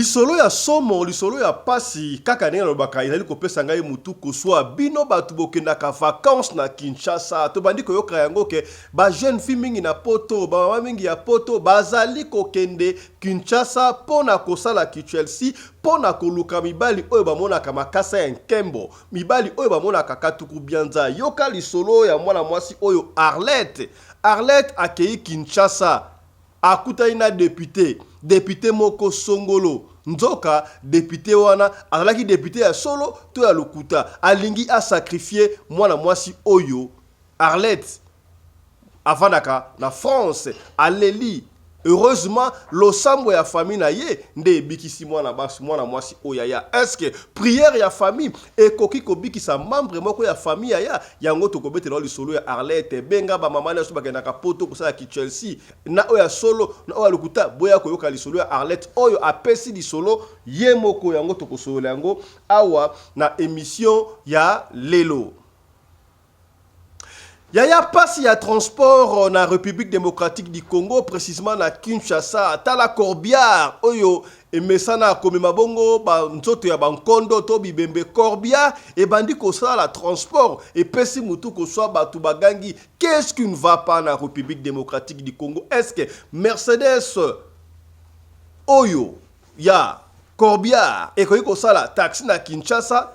Lisolo ya somo, lisolo ya pasi, kaka ndenge lobaka izali kopesa ngai mutu koswa bino batu bokendaka vacances na Kinshasa. To bandi koyoka yango ke ba jeune fille mingi na poto, ba mama mingi ya poto bazali kokende Kinshasa pona kosala ki Chelsea, pona koluka mibali oyo bamonaka makasa ya nkembo, mibali oyo bamonaka katuku bianza. Yoka lisolo ya mwana mwasi oyo Arlette. Arlette akei Kinshasa. Akuta ina député moko Songolo nzoka député wana azalaki député ya solo to ya lokuta alingi a sacrifier mwana mwasi oyo Arlette avandaka na France aleli. Heureusement losambo ya famille na ye nde bikisi mwana basi mwana mwasi oyaya. Est-ce que prière ya famille ekoki ko bikisa membre moko ya famille ya yango to kobetela lisolo ya Arlette benga ba mama na so bakendaka poto kosala ki Chelsea na oya solo na oya lokuta boya koyoka lisolo ya Arlette oyo apesi lisolo ye moko yango to kosolo yango awa na émission ya lelo. Yaya passe ya transport na République démocratique du Congo, précisément na Kinshasa, tala Corbière, oyo emesana komema bongo ba nzoto ya bankondo to bibembe Corbière et bandi ko ça la transport et pesi mutu ko soit batu bagangi. Qu'est-ce qui ne va pas na République démocratique du Congo? Est-ce que Mercedes oyo ya Corbière et ko ça la taxi na Kinshasa,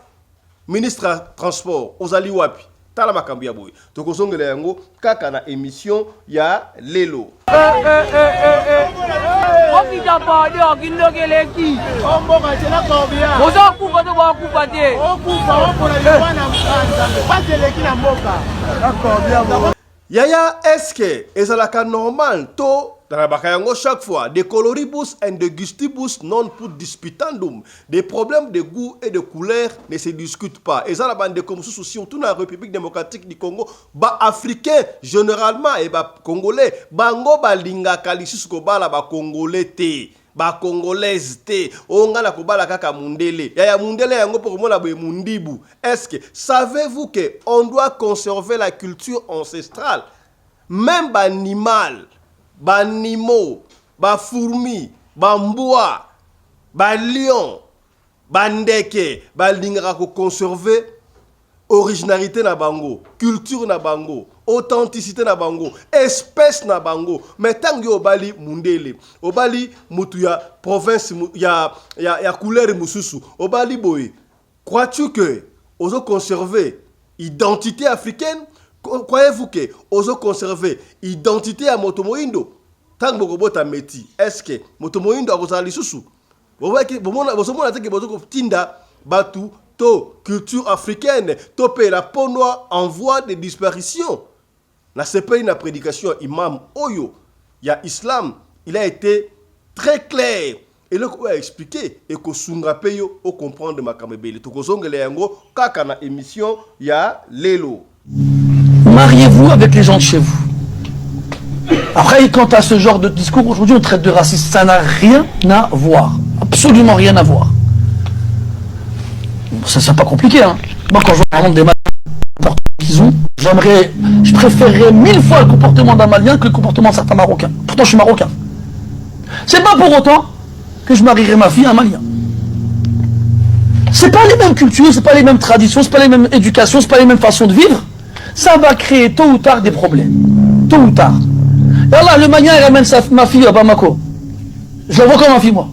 ministre transport ozali wapi? Tala makambi ya boy. Tokozongela yango kaka na émission ya lelo. Okita pade okindokeleki. Omboka tena Corbière. Boza kufa to ba kufa te. Okufa opona libana mkanza. Baseleki na mboka. Corbière. Yaya eske ezalaka normal to dans la bakayango chaque fois des coloribus and de gustibus non pour disputandum. Des problèmes de goût et de couleur ne se discutent pas. Et ça la bande comme surtout dans la République démocratique du Congo, ba africain généralement et ba congolais, bango ba linga kalisus ko bala ba congolais te. Ba congolaise te onga ko bala kaka mundele ya mundele yango pour mona boye mundibu. Est-ce que savez-vous que on doit conserver la culture ancestrale même ba animal ba nimo, ba fourmi, ba mboa, ba lion, ba ndeke, ba lingara ko conserver originalité na bango, culture na bango, authenticité na bango, espèce na bango. Mais tant que obali mundele, obali mutu ya province ya couleur mususu, obali boy. Crois-tu que ozo conserver identité africaine? Croyez-vous que ozo conserver identité à Motomoindo? Tant que bota meti, est-ce que Motomoindo a rozali susu? Bomona teke bozo tinda batu to culture africaine to pe la ponwa en voie de disparition. Na sepe na prédication imam Oyo ya islam, il a été très clair. Et le a expliqué et que sunga peyo au comprendre makamebele. To kozongele yango kaka na émission ya lelo. Mariez-vous avec les gens de chez vous. Après, quant à ce genre de discours, aujourd'hui on traite de racisme, ça n'a rien à voir. Absolument rien à voir. Ça c'est pas compliqué, hein. Moi quand je vois des Maliens qu'ils ont, je préférerais 1000 fois le comportement d'un Malien que le comportement de certains Marocains. Pourtant je suis Marocain. C'est pas pour autant que je marierai ma fille à un Malien. C'est pas les mêmes cultures, c'est pas les mêmes traditions, c'est pas les mêmes éducations, c'est pas les mêmes façons de vivre. Ça va créer tôt ou tard des problèmes. Tôt ou tard. Et là, le Malien, il ramène ma fille à Bamako. Je la vois comme ma fille, moi.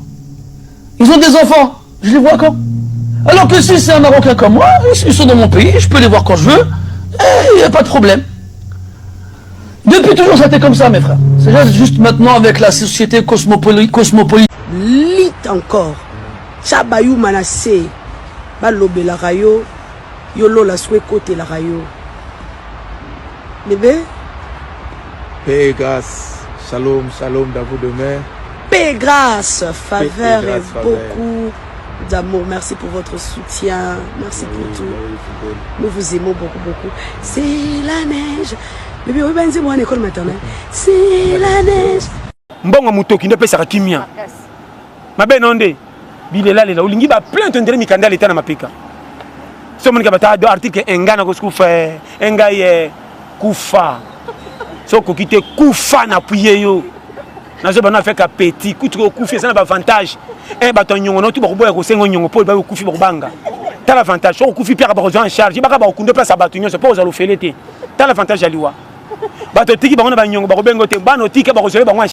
Ils ont des enfants. Je les vois comme. Alors que si c'est un Marocain comme moi, ils sont dans mon pays, je peux les voir quand je veux. Et il n'y a pas de problème. Depuis toujours, ça a été comme ça, mes frères. C'est juste maintenant avec la société cosmopolite. Lit encore. Chabayou Manassé. Balobe la rayo. Yolo la soué côté la rayo. Bébé? Paix et grâce, shalom, shalom dans vous demain. Paix et grâce, faveur et beaucoup d'amour. Merci pour votre soutien, merci pour tout. Nous vous aimons beaucoup, beaucoup. C'est la neige. Bébé, oui, ben, c'est moi en école maternelle. C'est la neige. Mbongo mutoki ne pesa kimia. Mabe nonde. Bilela lela ulingi ba plainte ndere mikanda leta na mapika. Somo nika bata do article engana ko skufa engaye kufa. Soko kite kufa na puye yo. nazo bana fait ka petit kutu ko kufi ça na avantage bato nyongo no tu ba boya ko sengo nyongo po ba ko kufi ba banga ta l'avantage ko kufi pia ba ko en charge ba ka ba ko ndo place bato nyonso po za lo felete ta l'avantage aliwa bato tiki ba ngona ba nyongo ba ko bengo te ba no tiki ba ko sele ba ngwa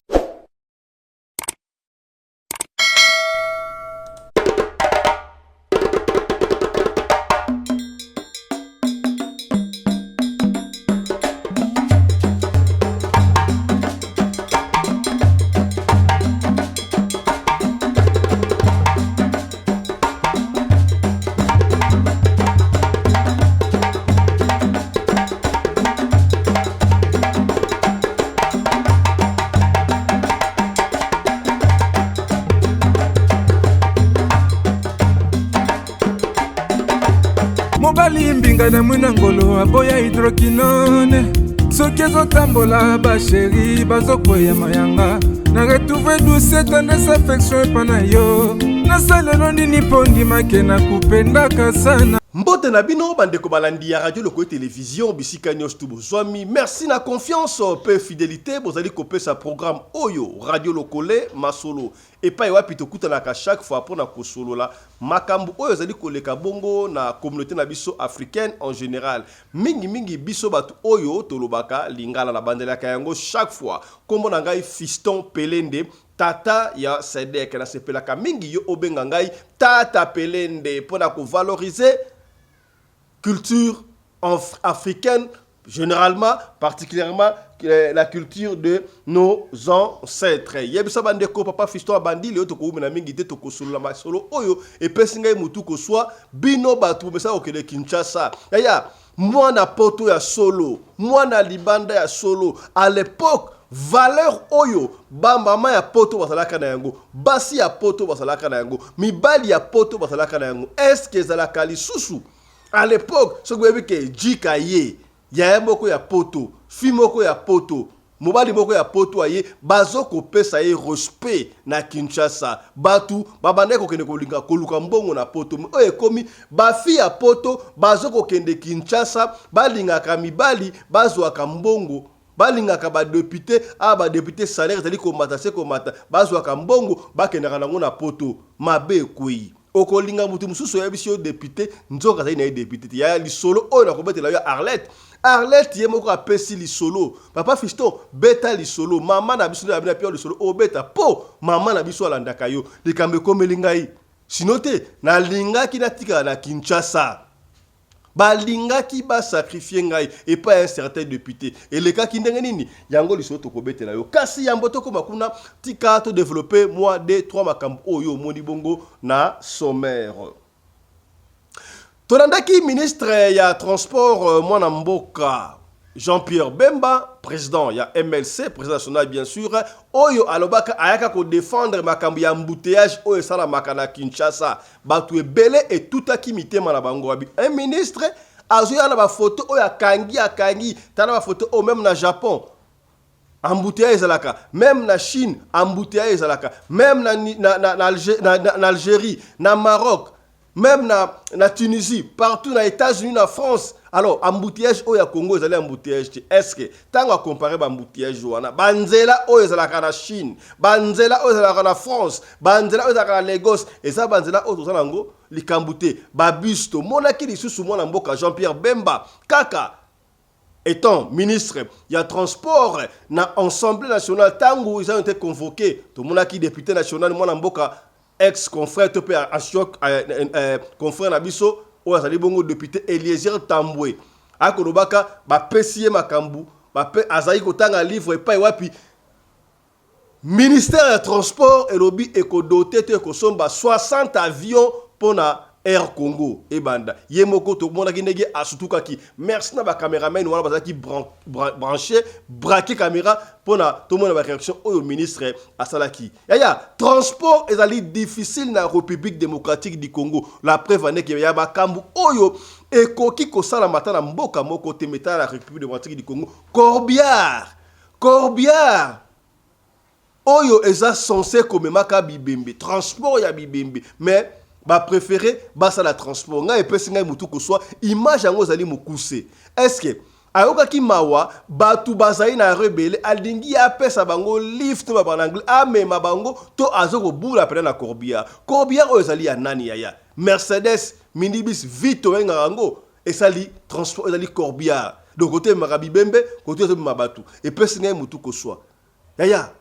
mobali mbinga na mwina ngolo aboya hydroquinone soki ezotambola basheri bazokweya mayanga na retrouve douce tendresse affection epa na yo nasalelo nini mpo ndimake na kupendaka sana. Mbote na bino bandeko balandi ya radio loko télévision bisika nyos tu bozwami. Merci na confiance pe fidélité bozali kopesa programme oyo radio lokole masolo epai wapi tokutanaka chaque fois pona kosolola makambu oyo zali koleka bongo na communauté na biso africaine en général. Mingi biso batu oyo tolobaka lingala na bandela yango chaque fois kombo na ngai Fiston Pelende tata ya Sedek na sepelaka mingi yo obenga ngai tata Pelende pona ko valoriser culture africaine, généralement, particulièrement la culture de nos ancêtres. Yebisa bandeko papa Fiston bandi le toko na mingi te toko solo la masolo oyo et pesinga mutu ko soit bino batu besa okele Kinshasa. Yaya mwana poto ya solo, mwana libanda ya solo à l'époque valeur oyo bambama ya poto basalaka na yango, basi ya poto basalaka na yango, mibali ya poto basalaka na yango. Est-ce que zalaka lisusu à l'époque, ce que vous avez dit, Jikaye, ya moko ya poto, fi moko ya poto, mobali moko ya poto aye, bazoko pesa ye respect na Kinshasa. Batu, babane ko kende kolinga koluka mbongo na poto. Oye komi, ba fi ya poto, bazoko kende Kinshasa, balinga kamibali, bazwaka mbongo. Balingaka ba député, ba député salaire zali komata se komata, bazwaka mbongo, bakendaka nango na poto. Mabe kwi. Okolinga mutu mususu ya bisio député nzoka za ina député ya li solo o na kobetela yo Arlette ye moko apesi li solo papa Fiston beta li solo mama na biso na bina pio li solo o beta po mama na biso alandaka yo likambe komelinga yi sinote na linga kina tika na Kinshasa balingaki ba sacrifier ngai et pas un certain député et le cas ki ndenge nini yango liso to kobetela yo kasi yambo to koma kuna tika to développer moi des trois makambo oyo moni bongo na sommaire. Tonandaki ministre ya transport mwana mboka Jean-Pierre Bemba, président ya MLC, président national bien sûr, oyo alobaka ayaka ko défendre makambo ya embouteillage oyo sala makana Kinshasa, batu ebele et tout akimité na bango abi. Un ministre azoya na ba photo oyo akangi, tana ba photo o même na Japon. Embouteillage ezalaka, même na Chine, embouteillage ezalaka, même na Algérie, na Maroc, même na Tunisie, partout na États-Unis, na France. Alors, embouteillage au Congo, ils allaient embouteillage. Est-ce que, tant à comparer embouteillage, banzela au na Chine, banzela au na France, banzela au na Lagos, et ça banzela au Zanango, les cambouté, babusto, monaki li sous mon amboka Jean-Pierre Bemba, kaka. Étant ministre, il y a transport, na Assemblée nationale, tango ils ont été convoqués, tout le monde qui député national, mon amboka, ex-confrère, topé à choc, confrère Nabiso, ou azali bongo député Eliezer Tambwe akolobaka ba pesiye makambu ba azali kotanga livre epai wapi ministère des transports et lobby ekodoté te kosomba 60 avions pona Air Congo et banda yemoko to mona kindege asutuka ki merci na ba cameraman wana bazaki branché braquer caméra pona to mona ba réaction au ministre asalaki yaya transport ezali difficile na République démocratique du Congo la preuve ane ke ya ba kambu oyo ekoki kosala matana mboka moko te meta la République démocratique du Congo Corbière oyo eza censé komemaka bibembe transport ya bibembe mais ba préféré basa la transport nga epesi ngai mutu ko soit image yango zali mukuse est-ce que ayoka ki mawa batu bazali na rebelle alingi apesa bango lift ba en anglais amema bango to azoko bula pena na corbillard oyo ezali ya nani yaya Mercedes minibus vito wenga rango esali transport ezali corbillard de côté marabi bembe côté de mabatu et pesi ngai mutu ko soi yaya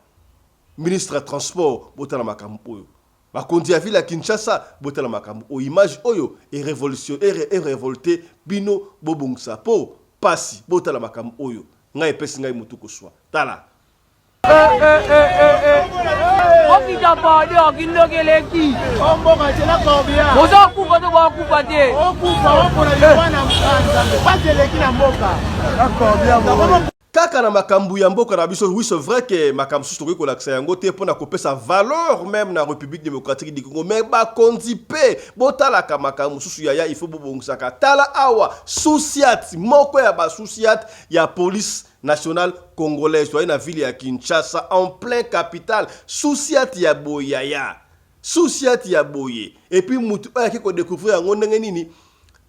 ministre ya transport botala makambo oyo bakonzi ya ville ya Kinshasa botala makambo o image oyo et révolution et révolté bino bobongisa po pasi botala makambo oyo ngai pesi ngai mutu ko soi tala okita pade okindokeleki omboka tela combien ozokufa to bakufa te okufa opona libana mkanza bazeleki na mboka combien kaka na makambu ya mboka na biso oui c'est vrai que makambu susu ko laksa yango te pona kopesa valeur même na République démocratique du Congo mais ba kondipe botala ka makambu susu ya il faut bobongusaka tala awa souciat moko ya ba souciat ya police nationale congolaise to na ville ya Kinshasa en plein capital souciat ya boyaya souciat ya boye et puis mutu ayaki ko découvrir yango ndenge nini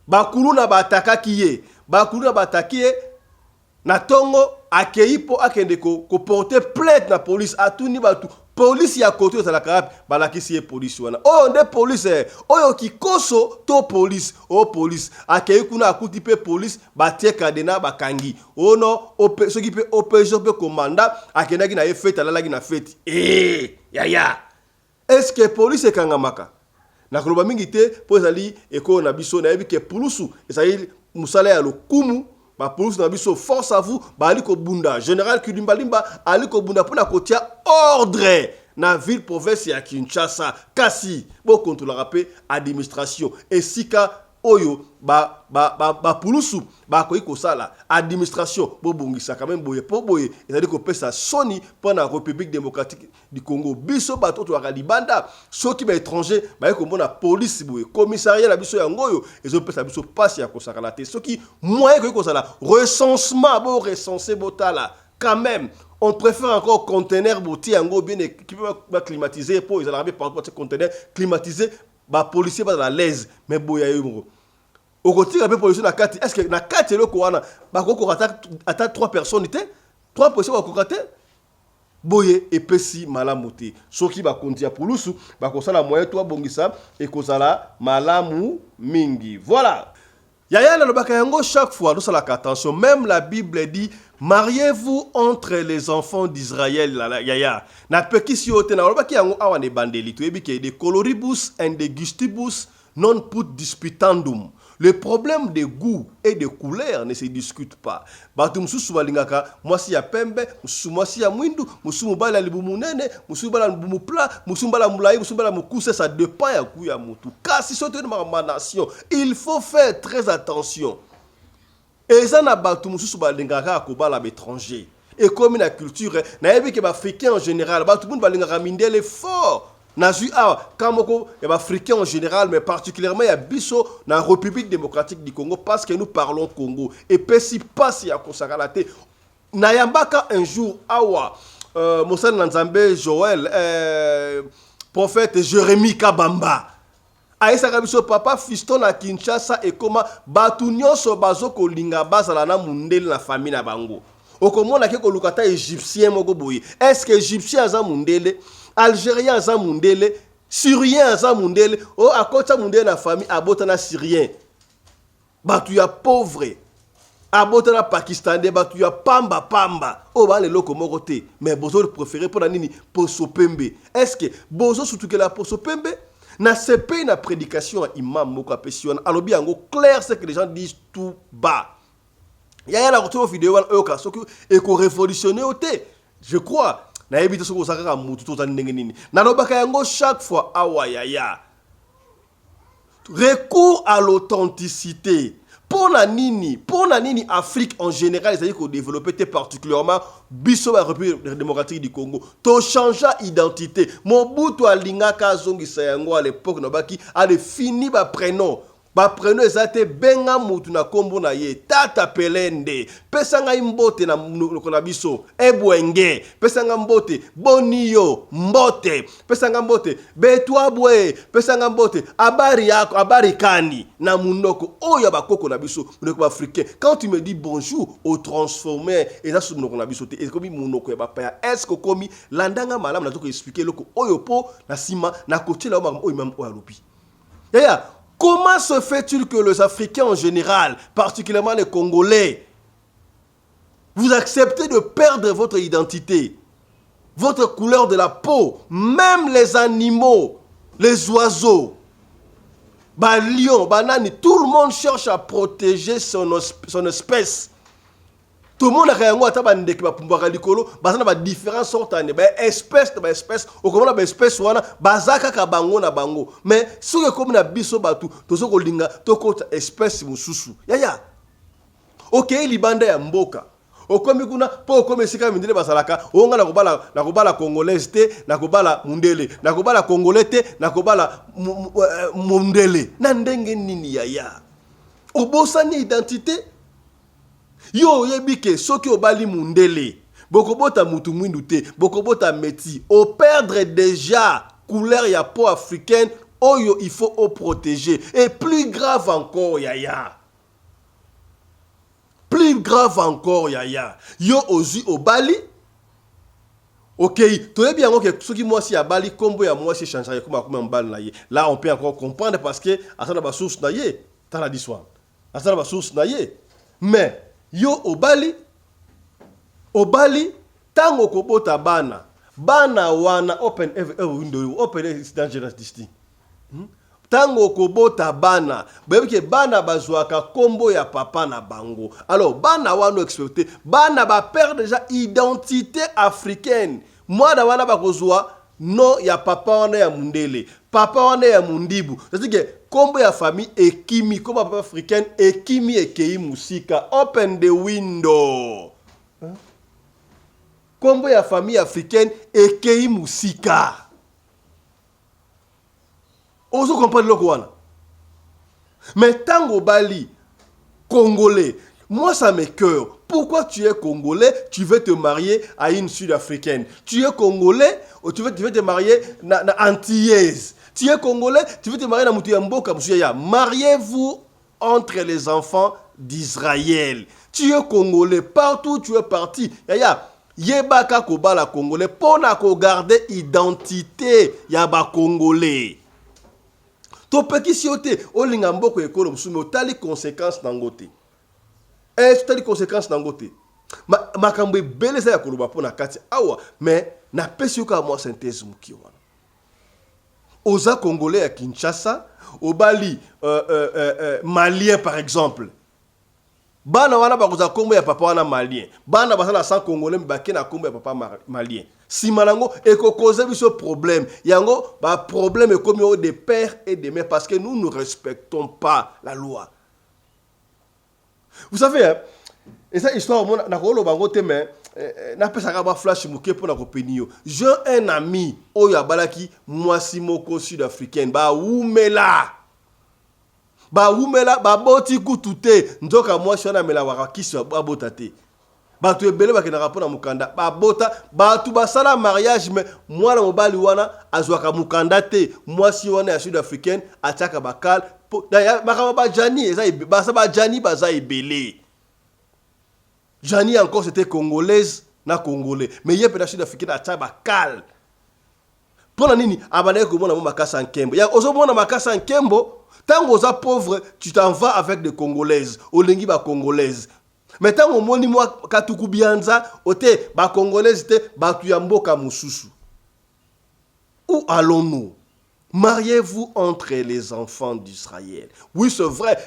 bakulu na bataka kiye bakulu na batakie na tongo akeipo akende ko porter plainte na police atuni batu police ya koto za la karab balakisi ye police wana oyo nde police oyo kikoso to police o police akei kuna akuti pe police batie kadena bakangi ono soki pe opération pe commanda akendaki na ye fete alalaki na fete yaya est-ce que police ekangamaka na koloba mingi te po ezali eko na biso na yebi ke pulusu ezali musala ya lokumu ba police na biso force à vous ba aliko bunda général Kidimbalimba aliko bunda pour na kotia ordre na ville province ya Kinshasa kasi bo contrôler pe administration et sika oyo ba pulusu ba ko ikosala administration bo bongisa quand même boye po boye ezali ko pesa soni pendant la République démocratique du Congo biso bato to akalibanda soki ba étranger ba ko mona police boye commissariat la biso ya ngoyo ezo pesa biso passe ya kosakala te soki moyen ko ikosala recensement bo recenser botala quand même on préfère encore conteneur boti yango bien qui peut climatiser pour ils allaient par rapport conteneur climatisé ba policier ba à l'aise mais boya yo au côté la policier na kati est-ce que na kati le koana ba ko attaque 3 personnes était 3 policiers ba ko kate boye epesi malamu te soki ba kondia pulusu ba ko sala moyen to bongisa et ko sala malamu mingi voilà. Yaya na lobaka yango chaque fois nous sala attention même la Bible dit mariez-vous entre les enfants d'Israël yaya na pekisi yote na lobaki yango awa ne bandeli to ebi ke de coloribus and de gustibus non put disputandum. Le problème de goût et de couleur ne se discute pas. Batu mususu balingaka mwasi ya pembe, mususu mwasi ya mwindu, mususu mubala libumu nene, mususu bala libumu pla, mususu bala mulai, mususu bala mukuse, ça dépend ya kou ya mutu. Kasi sote ma nation, il faut faire très attention. Et ça na batu mususu balingaka ko bala étranger. Et comme la culture, na yebi ke ba africain en général, batu moun balingaka mindele fort. Nazu kamoko et africain en général mais particulièrement ya biso na République démocratique du Congo parce que nous parlons Congo et pesi passe ya kosakalate na yambaka un jour awa Moussa Nzambe Joël prophète Jérémie Kabamba aisaka biso papa fiston na Kinshasa et comment batu nyonso bazoko linga bazala na mundele na famille na bango okomona ke ko lukata égyptien moko boye est-ce que égyptien za mundele Algérien aza mundele, Syrien aza mundele, o akota mundele na famille abotana Syrien. Batu ya pauvre. Abotana Pakistanais, batu ya pamba. O ba le loko moko te, mais bozo le préféré pour nini Poso Pembe. Est-ce que bozo surtout que la Poso Pembe na sepe na prédication à imam moko apesiona. Alobi yango clair c'est que les gens disent tout bas. Yaya la retour vidéo wana oyoka soki eko révolutionner ote. Je crois na ebite soko sakaka mutu to ndenge nini na lobaka yango chaque fois awayaya recours à l'authenticité pour na nini Afrique en général ils ont développé particulièrement biso la République démocratique du Congo to changer identité Mobutu alingaka zongisa yango à l'époque nobaki a fini ba prénom Bapreno ezate benga mutu na kombo na ye tata pelende pesanga mbote na na biso ebwenge pesanga mbote boniyo mbote pesanga mbote betwa bwe pesanga mbote abari yako abari kani na munoko oyo bakoko na biso munoko africain. Quand tu me dis bonjour au transformer et ça munoko na biso te et comme munoko ya bapaya est-ce que komi landanga malam na to expliquer loko oyo po na sima na kochela oyo mam oyo alupi yaya. Comment se fait-il que les Africains en général, particulièrement les Congolais, vous acceptez de perdre votre identité, votre couleur de la peau, même les animaux, les oiseaux, bah lion, banani, tout le monde cherche à protéger son espèce. Tout le monde a réagi à ta différentes sortes d'espèces, ou comme on espèce wana bazaka ka bango na bango. Mais si comme na biso batu, tozo kolinga tokota espèce mususu. Ya. OK, libanda ya mboka. Okomi kuna po okomi sika mindele basalaka, onga na kobala congolaise te, na kobala mundele, na kobala congolais te, na kobala mundele. Na ndenge nini ya. Obosani identité. Yo yebike soki obali mundele bokobota mutu mwindu te bokobota meti o perdre déjà couleur ya peau africaine oyo il faut o protéger et plus grave encore yaya plus grave encore yaya yo ozi obali OK toyebi yango ke soki mwasi ya bali kombo ya mwasi changer comme mbali na ye là on peut encore comprendre parce que asana ba source na ye tala diswa asana ba source na ye mais yo obali tango kobota bana wana open every window open is dangerous this tango kobota bana ke bana bazwaka kombo ya papa na bango alors bana wana expecté bana ba perdre déjà identité africaine mwana wana bakozwa no ya papa wana ya mundele papa wana ya mundibu c'est-à-dire que kombo ya famille ekimi comme papa africaine ekimi ekei musika open the window kombo ya famille africaine ekei musika ozo comprendre loko wana mais tango bali congolais moi ça m'écoeure. Pourquoi tu es congolais, tu veux te marier à une sud-africaine? Tu es congolais, tu veux te marier à antillaise. Tu es congolais, tu veux te marier à Moutouamboka. Mariez-vous entre les enfants d'Israël. Tu es congolais, partout tu es parti. Yebaka kobala congolais, pour garder identité yaba congolais. To peki siote, olinga mboko ekolo musume, otali conséquences nangote. C'est les conséquences d'angoté. Makambe belle ça ya koloba pona kati awa mais na pesi ka moi synthèse muki wana. Oza congolais à Kinshasa, au Bali malien par exemple. Bana wana bakoza kombo ya papa wana malien. Bana basala sans congolais mbake na kombo ya papa malien. Si malango eko cause biso problème. Yango ba problème comme de père et de mère parce que nous ne respectons pas la loi. Vous savez, hein, et ça histoire na kolo bango te mais na pesa ka ba flash muke pour na kopeni yo. J'ai un ami oyo abalaki mwasi moko sud-africaine ba umela ba boti kutute ndoka mwasi wana mela wakakisi ba botate. Ba tu ebele ba kena rapona mukanda ba bota ba tu ba sala mariage mais mwana mobali wana azwaka mukanda te mwasi wana ya sud-africaine ataka bakal Jani encore c'était congolaise na congolais mais il y a peut-être sud-africain à Tabakal pour nini abanaye ko mona makasa nkembo ya ozo mona makasa nkembo tango oza pauvre tu t'en vas avec des congolaises olingi ba congolaises mais tango moni moi katuku bianza ote ba congolaise te ba tuyamboka mususu. Où allons-nous? Mariez-vous entre les enfants d'Israël. Oui, c'est vrai.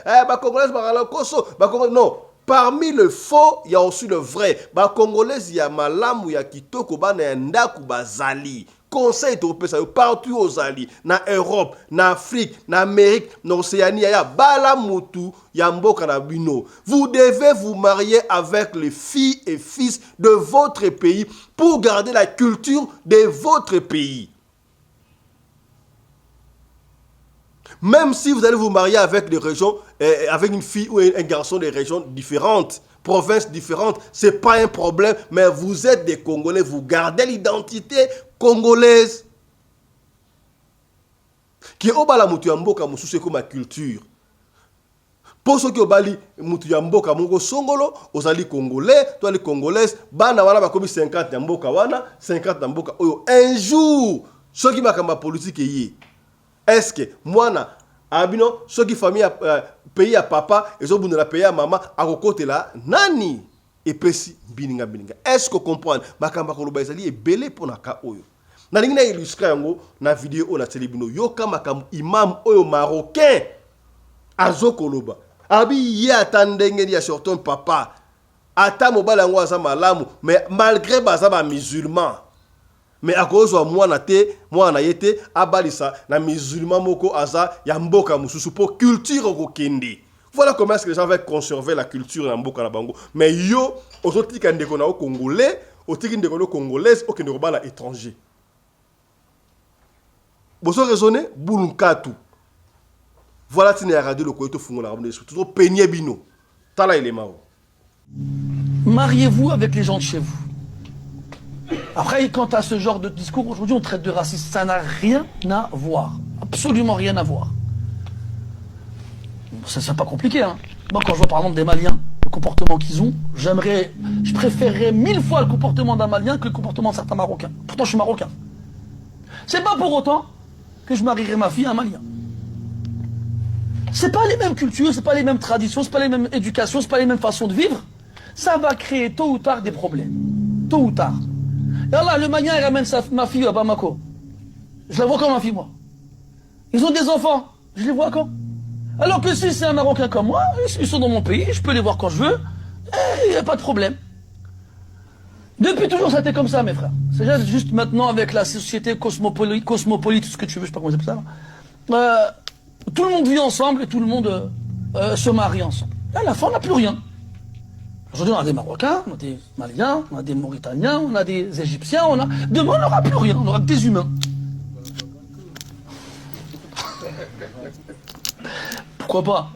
Non. Parmi le faux, il y a aussi le vrai. Congolais, il y a malam, il y a kitoko, il y a ndaku, bazali. Conseil partout aux alliés. Na Europe, na Afrique, na Amérique, na Océanie, il y a balamutu, yambo kanabino. Vous devez vous marier avec les filles et fils de votre pays pour garder la culture de votre pays. Même si vous allez vous marier avec des régions, avec une fille ou un garçon des régions différentes, provinces différentes, ce n'est pas un problème, mais vous êtes des Congolais, vous gardez l'identité congolaise. Qui est au bas la mutuyamboka mususu comme ma culture. Pour ceux qui ont bali mutuyamboka mongo songolo, osali congolais, toi les congolaises, bana wana bakomi 50 yamboka wana, 50 yamboka oyo. Un jour, ceux qui makamba politique yi. Est-ce que moi abino ceux qui famille pays à papa et ceux qui la pays à maman à côté là nani et pesi bininga. Est-ce que comprendre makamba ko lobaisali est belé pour na ka oyo. Na lingina illustrer yango na vidéo na telebino yoka makam imam oyo marocain azo koloba. Abi ye atandenge dia sur ton papa. Ata mobala yango aza malamu mais malgré baza ba musulman. Mais à cause de moi na yete abalisa na musulman moko aza ya mboka mususu pour culture ko kende. Voilà comment est-ce que les gens veulent conserver la culture na mboka na bango. Mais yo ozotika ndeko na congolais, otiki ndeko na congolaise au kende ko bala étranger. Boso raisonner bulunkatu. Voilà tine ya radio le ko to fungola ramne toujours peigner bino. Tala élément. Mariez-vous avec les gens de chez vous. Après, quant à ce genre de discours, aujourd'hui on traite de racisme, ça n'a rien à voir. Absolument rien à voir. Ça c'est pas compliqué, hein. Moi quand je vois par exemple des Maliens, le comportement qu'ils ont, je préférerais 1000 fois le comportement d'un Malien que le comportement de certains Marocains. Pourtant je suis Marocain. C'est pas pour autant que je marierai ma fille à un Malien. C'est pas les mêmes cultures, c'est pas les mêmes traditions, c'est pas les mêmes éducations, c'est pas les mêmes façons de vivre. Ça va créer tôt ou tard des problèmes. Tôt ou tard. Et Allah, le Malien, il ramène ma fille à Bamako. Je la vois quand ma fille, moi. Ils ont des enfants. Je les vois quand? Alors que si c'est un Marocain comme moi, ils sont dans mon pays, je peux les voir quand je veux. Il n'y a pas de problème. Depuis toujours, ça a été comme ça, mes frères. C'est juste maintenant avec la société cosmopolite, tout ce que tu veux, je sais pas comment c'est ça. Tout le monde vit ensemble et tout le monde se marie ensemble. Et à la fin, on n'a plus rien. Aujourd'hui, on a des Marocains, on a des Maliens, on a des Mauritaniens, on a des Égyptiens, Demain, on n'aura plus rien, on aura que des humains. Pourquoi pas?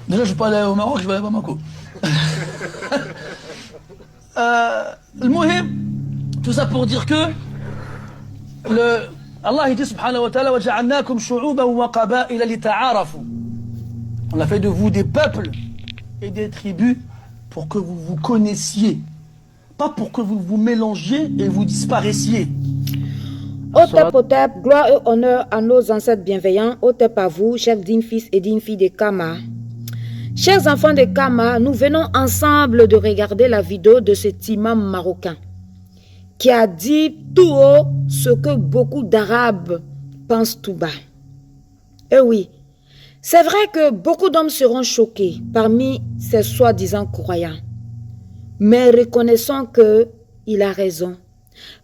Déjà, je ne vais pas aller au Maroc, je vais aller à Bamako. Le mohim, tout ça pour dire que Allah dit subhanahu wa ta'ala وَجَعَلْنَاكُمْ شُعُوبًا وَقَبَائِلَ لِتَعَارَفُوا. On a fait de vous des peuples et des tribus pour que vous vous connaissiez, pas pour que vous vous mélangiez et vous disparaissiez. Otep, Otep, gloire et honneur à nos ancêtres bienveillants. Otep à vous, chers dignes fils et dignes filles de Kama. Chers enfants de Kama, nous venons ensemble de regarder la vidéo de cet imam marocain qui a dit tout haut ce que beaucoup d'Arabes pensent tout bas. Et oui, c'est vrai que beaucoup d'hommes seront choqués parmi ces soi-disant croyants. Mais reconnaissons qu'il a raison.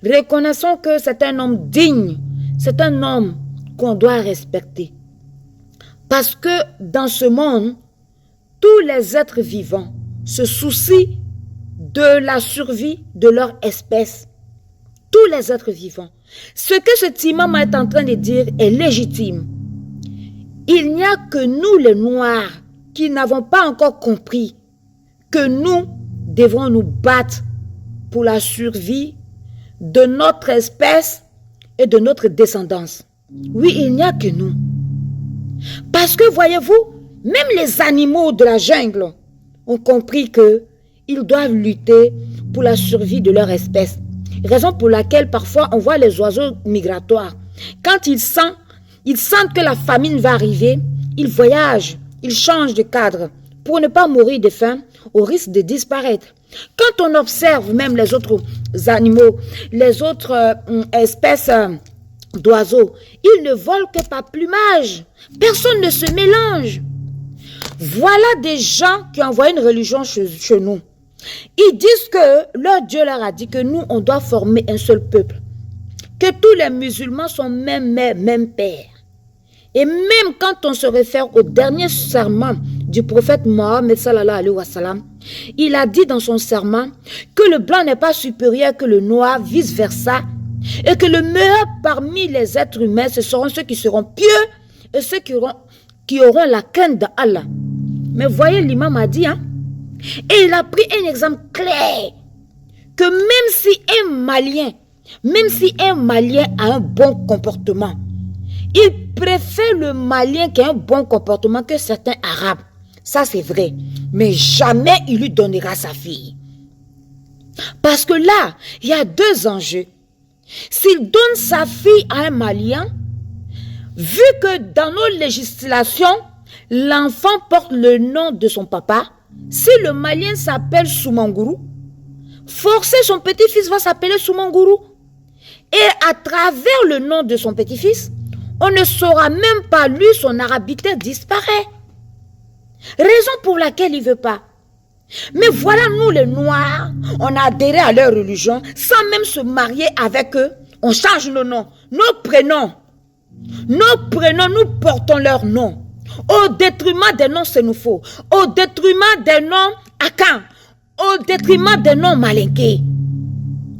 Reconnaissons que c'est un homme digne. C'est un homme qu'on doit respecter. Parce que dans ce monde, tous les êtres vivants se soucient de la survie de leur espèce. Tous les êtres vivants. Ce que cet imam est en train de dire est légitime. Il n'y a que nous les Noirs qui n'avons pas encore compris que nous devons nous battre pour la survie de notre espèce et de notre descendance. Oui, il n'y a que nous. Parce que voyez-vous, même les animaux de la jungle ont compris qu'ils doivent lutter pour la survie de leur espèce. Raison pour laquelle parfois on voit les oiseaux migratoires. Quand ils sentent que la famine va arriver, ils voyagent, ils changent de cadre pour ne pas mourir de faim au risque de disparaître. Quand on observe même les autres animaux, les autres espèces d'oiseaux, ils ne volent que par plumage. Personne ne se mélange. Voilà des gens qui envoient une religion chez nous. Ils disent que leur Dieu leur a dit que nous, on doit former un seul peuple. Que tous les musulmans sont même mère, même père. Et même quand on se réfère au dernier serment du prophète Mohammed sallallahu alayhi wa sallam, il a dit dans son serment que le blanc n'est pas supérieur que le noir, vice versa, Et que le meilleur parmi les êtres humains, ce seront ceux qui seront pieux et ceux qui auront la crainte d'Allah. Mais voyez, l'imam a dit, hein, et il a pris un exemple clair, que même si un Malien a un bon comportement, il préfère le Malien qui a un bon comportement que certains Arabes. Ça c'est vrai, mais jamais il lui donnera sa fille. Parce que là, il y a deux enjeux. S'il donne sa fille à un Malien, vu que dans nos législations, l'enfant porte le nom de son papa, si le Malien s'appelle Soumangourou, forcer son petit-fils va s'appeler Soumangourou. Et à travers le nom de son petit-fils, on ne saura même pas, lui, son arabité disparaît. Raison pour laquelle il ne veut pas. Mais voilà, nous les Noirs, on a adhéré à leur religion sans même se marier avec eux. On change nos noms, nos prénoms. Nos prénoms, nous portons leurs noms. Au détriment des noms sénoufos, au détriment des noms Akan, au détriment des noms malinqués.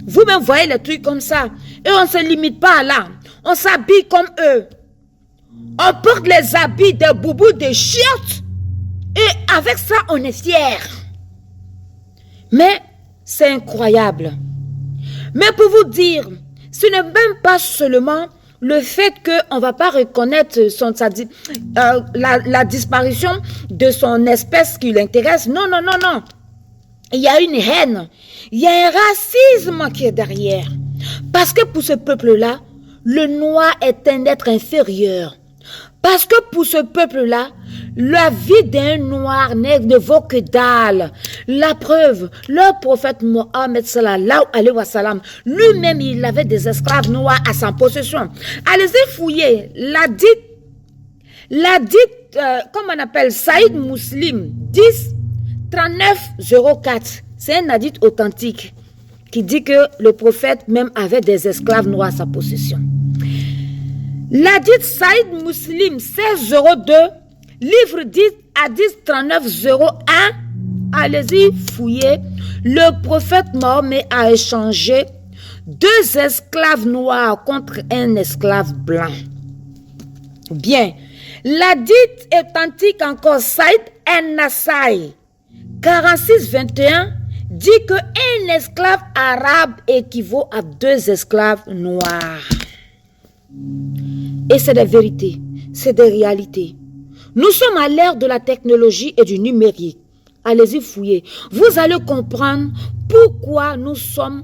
Vous-même voyez les trucs comme ça. Et on ne se limite pas à là. On s'habille comme eux. On porte les habits des boubous, des chiottes. Et avec ça, on est fiers. Mais c'est incroyable. Mais pour vous dire, ce n'est même pas seulement le fait qu'on ne va pas reconnaître la disparition de son espèce qui l'intéresse. Non, non, non, non. Il y a une haine. Il y a un racisme qui est derrière. Parce que pour ce peuple-là, le noir est un être inférieur. Parce que pour ce peuple-là, la vie d'un noir ne vaut que dalle. La preuve, leur prophète Mohammed sallallahu alayhi wa sallam, lui-même, il avait des esclaves noirs à sa possession. Allez-y fouiller, comment on appelle, Saïd Muslim, 10-39-04. C'est un hadith authentique qui dit que le prophète même avait des esclaves noirs à sa possession. L'hadith Saïd Muslim 1602, livre 10 à 10-39-01, allez-y fouiller, le prophète Mahomet a échangé 2 esclaves noirs contre un esclave blanc. Bien, l'hadith authentique encore Saïd en-Nasai 46-21 dit qu'un esclave arabe équivaut à 2 esclaves noirs. Et c'est des vérités, c'est des réalités. Nous sommes à l'ère de la technologie et du numérique. Allez-y fouiller. Vous allez comprendre pourquoi nous sommes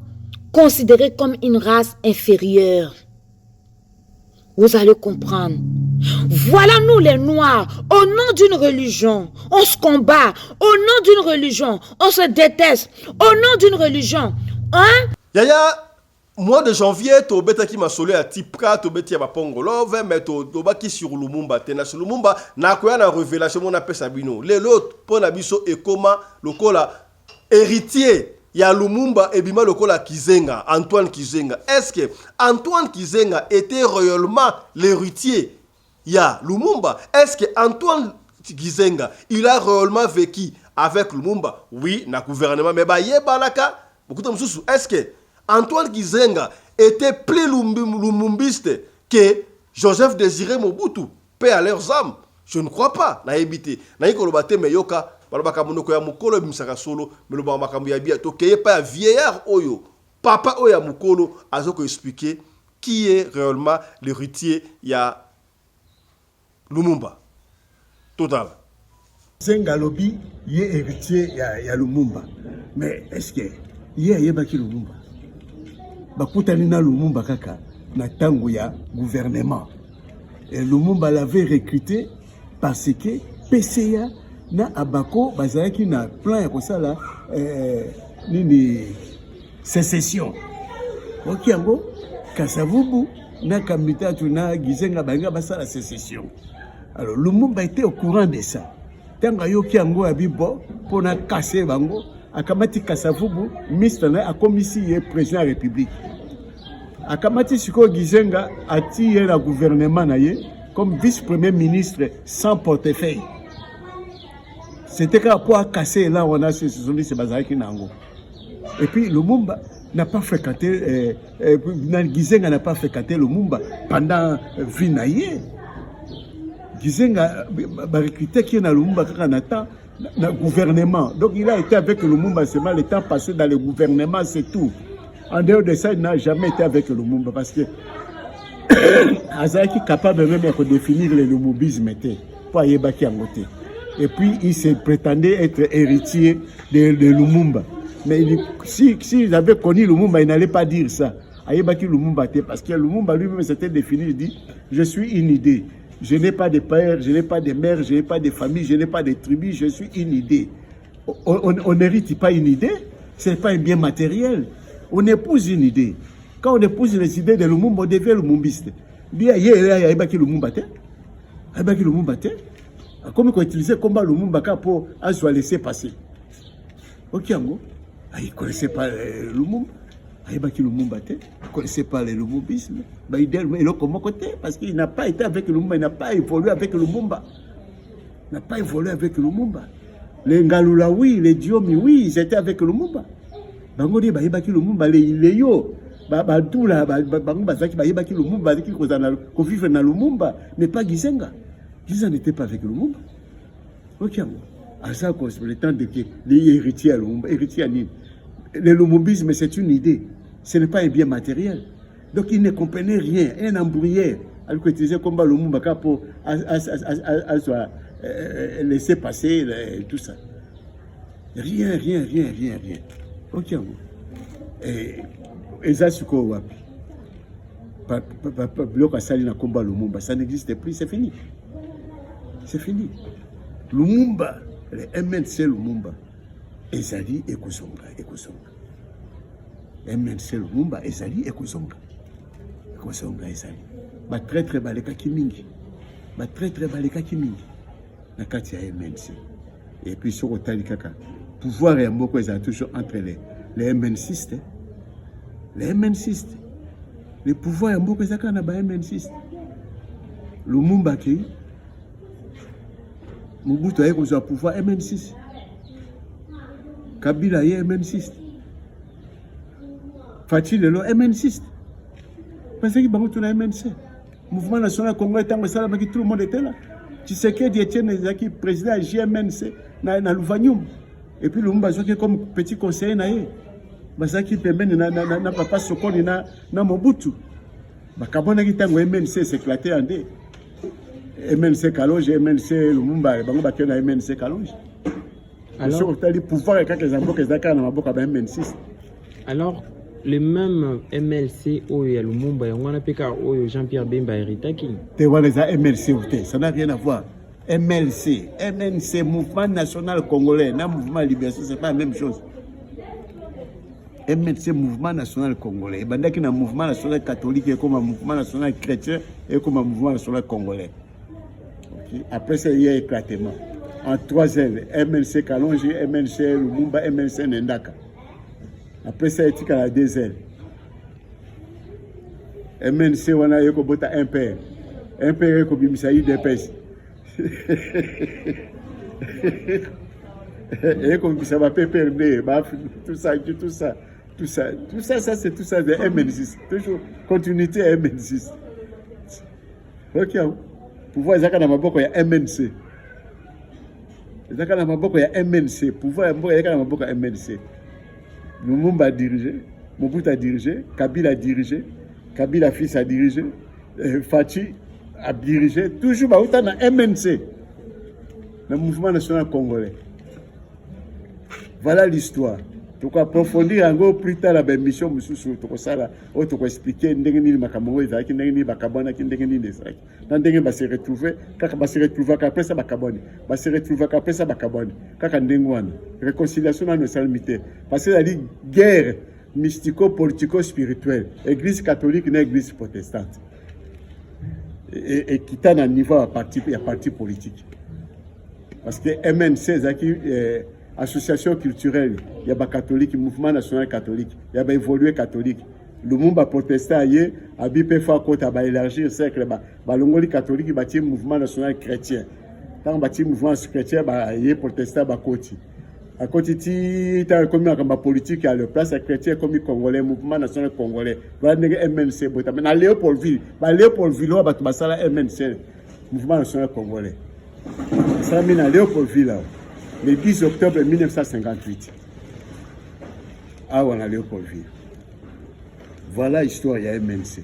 considérés comme une race inférieure. Vous allez comprendre. Voilà nous les Noirs, au nom d'une religion, on se combat. Au nom d'une religion, on se déteste. Au nom d'une religion, hein? Yaya, mois de janvier, tu as qui m'a solé à Tipra, tu as ma pongolo, mais tu as qui sur Lumumba. Tu as sur Lumumba, na quoi na révélation, on appelle ça bino. Les autres, pour la biso et comment le cola héritier. Il y a Lumumba et Bima Lokola Kizenga, Antoine Kizenga. Est-ce que Antoine Kizenga était réellement l'héritier? Il y a Lumumba. Est-ce que Antoine Kizenga, il a réellement vécu avec Lumumba? Oui, na gouvernement. Mais beaucoup de choses. Est-ce que Antoine Kizenga était plus lumumbiste que Joseph Désiré Mobutu? Paix à leurs âmes. Je ne crois pas. Na évité. Na ikolobate meyoka. Balobaka monoko ya mukolo bimisaka solo. Meloba makambo ya bia. Tokeye pas vieillard oyo. Papa oya mukolo azoko expliquer qui est réellement l'héritier ya Lumumba. Total. Zenga lobi yé héritier ya Lumumba. Mais est-ce que yé yebaki Lumumba? Bakutani na Lumumba kaka na tango ya gouvernement. Et Lumumba l'avait recruté parce que PCA na abako bazaki na plan ya kosala nini sécession. Okiango Kasavubu na Kamitatu na Gizenga banga basala sécession. Alors Lumumba était au courant de ça. Tanga yokiango abibo pona casser bango akamati Kasavubu mistana akomisi ye président de la République. Akamati siko Gizenga ati la gouvernement na ye comme vice-premier ministre sans portefeuille. C'était qu'à pour casser là on a ce bazaki nango. Et puis Lumumba n'a pas fréquenté, Gizenga n'a pas fréquenté Lumumba pendant Vinaye. Gizenga a recruté qui est dans Lumumba quand on attend le gouvernement. Donc il a été avec Lumumba seulement le temps passé dans le gouvernement, c'est tout. En dehors de ça, il n'a jamais été avec Lumumba parce que Azaki est capable même de définir le lumumbisme pour aller baki en côté. Et puis il se prétendait être héritier de Lumumba. Mais s'il avait connu Lumumba, il n'allait pas dire ça. Ayebaki Lumumba, parce que Lumumba lui-même s'était défini, il dit je suis une idée. Je n'ai pas de père, je n'ai pas de mère, je n'ai pas de famille, je n'ai pas de tribu, je suis une idée. On n'hérite pas une idée, ce n'est pas un bien matériel. On épouse une idée. Quand on épouse les idées de Lumumba, on devient lumumbiste. Lui, Ayebaki Lumumba, Ayebaki Lumumba, comme on utilisait combat Lumumba pour se laisser passer. Ok, il ne connaissait pas Lumumba. Ayebaki Lumumba, il ne connaissait pas le lumumbisme. Il est comme côté parce qu'il n'a pas été avec Lumumba, il n'a pas évolué avec Lumumba. Il n'a pas évolué avec Lumumba. Les Ngalula, oui, les Diomi, oui, ils étaient avec Lumumba. Bangodi, Ayebaki Lumumba, les Yo. Tout là, Ayebaki Lumumba, qui vivent dans Lumumba, mais pas Gizenga. Gizenga n'était pas avec Lumumba. Ok, à ça, le temps de les héritiers à Lumumba, héritiers à Nîmes. Le lumumbisme, c'est une idée. Ce n'est pas un bien matériel. Donc, il ne comprenait rien. Un embrouillé. Il utilisait comme Lumumba pour laisser passer tout ça. Rien. Ok. Et ça, c'est quoi? Ça n'existe plus, c'est fini. C'est fini. Lumumba, le MNC Lumumba, Ezali et Kuzonga. MNC Lumumba, Ezali et Kuzonga. Ezali. Ba très baleka kimingi. Nakati ya MNC. Et puis sur Otali Kaka, pouvoir et Mboko est toujours entre les MNCistes. Les MNCistes. Le pouvoir et Mboko est na ba MNCistes. Lumumba qui Mobutu a eu le pouvoir MN6. Kabila a eu MN6. Fatih Lelo MN6. Parce que Bangoto a MNC. Mouvement national congolais, tout le monde était là. Tshisekedi Etienne Ezaki, président JMNC, na Louvanium. Et puis Lumumba est comme petit conseiller. Basaki Pemben na Papa Sokoni na Mobutu. Bakabona qui tango MNC s'éclater en deux. MNC Kalonge, MNC Lumumba, bango bakio na MNC Kalonge. Alors, le pouvoir est quelques ambos que Zaka na maboka ba MN6. Alors, le même MLC Oyo Lumumba, on a peka Oyo Jean-Pierre Bemba Eritaki. Te wana za MLC outé, ça n'a rien à voir. MNC, Mouvement National Congolais, na Mouvement Libération, c'est pas la même chose. MNC, Mouvement National Congolais. Et bandaki na Mouvement National Catholique et comme un Mouvement National Chrétien et comme un Mouvement National Congolais. Après ça, il y a éclatement. En 3 ailes, MNC Kalonji, MNC Lumumba, MNC Nendaka. Après ça, il y a 2 ailes. MNC, on a eu un père. Un père qui a mis ça, il dépêche. Et comme ça va perdre, tout ça, c'est tout ça de MN6. Toujours continuité MN6. Ok. Pouvoir ezaka na maboko ya MNC. Ezaka na maboko ya MNC. Pouvoir ezaka na maboko ya MNC. Lumumba a dirigé, Mobutu a dirigé, Kabila a dirigé, Kabila fils a dirigé, Fatih a dirigé, toujours baouta na MNC. Le mouvement national congolais. Voilà l'histoire. Donc approfondir encore plus tard la mission mususu to kosala o to expliquer ndenge nini makambo ezaki ndenge nini bakabona ki ndenge nini ezaki na ndenge ba se retrouver kaka ba se retrouver après ça bakaboni ba se retrouver après ça bakaboni kaka ndenge wana réconciliation na salimité parce que la guerre mystico politico spirituelle église catholique na église protestante et qui t'a à niveau à parti politique parce que MNC ezaki association culturelle, il y a des catholiques, mouvement national catholique, il y a des évolués catholiques. Le monde a protesté ailleurs, a bipé fois côté à élargir le cercle, l'ongoli catholique, il bâti mouvement national chrétien. Quand bâti mouvement chrétien, il y a protesté à côté. À côté de ça, comme la politique à la place, les chrétiens comme les Congolais, mouvement national congolais, voilà les MNC. Mais à Léopoldville, Léopoldville, on va tout ça la MNC, mouvement national congolais. Ça mène à Léopoldville, le 10 octobre 1958. Ah, on a Léopoldville. Voilà l'histoire il y a MNC.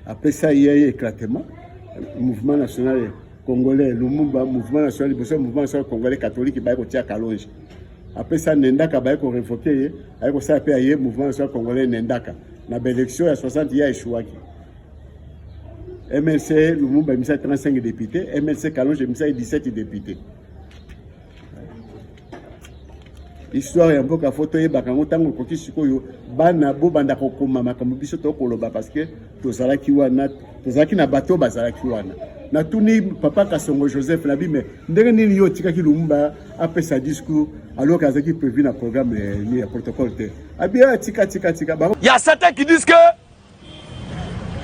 Après ça, il y a eu éclatement. Le mouvement national congolais, le mouvement national congolais catholique, il va y avoir Kalonji. Après ça, Nendaka va être révoqué. Avec ça, il y a le mouvement national congolais Nendaka. Dans l'élection, il y a 60, il y a échoué. MLC, le mouvement a 35 députés. MLC Kalonji a 17 députés. L'histoire est un peu qu'à photo et bakango tango koki sikoyo bana bo banda kokoma makambo biso to koloba parce que tozala ki na bateau bazala ki wana na tuni papa Kasongo Joseph Labi mais ndenge nini yo tika ki Lumumba après sa discours alors qu'azaki prévu dans programme ni protocole te abia tika il y a certains qui disent que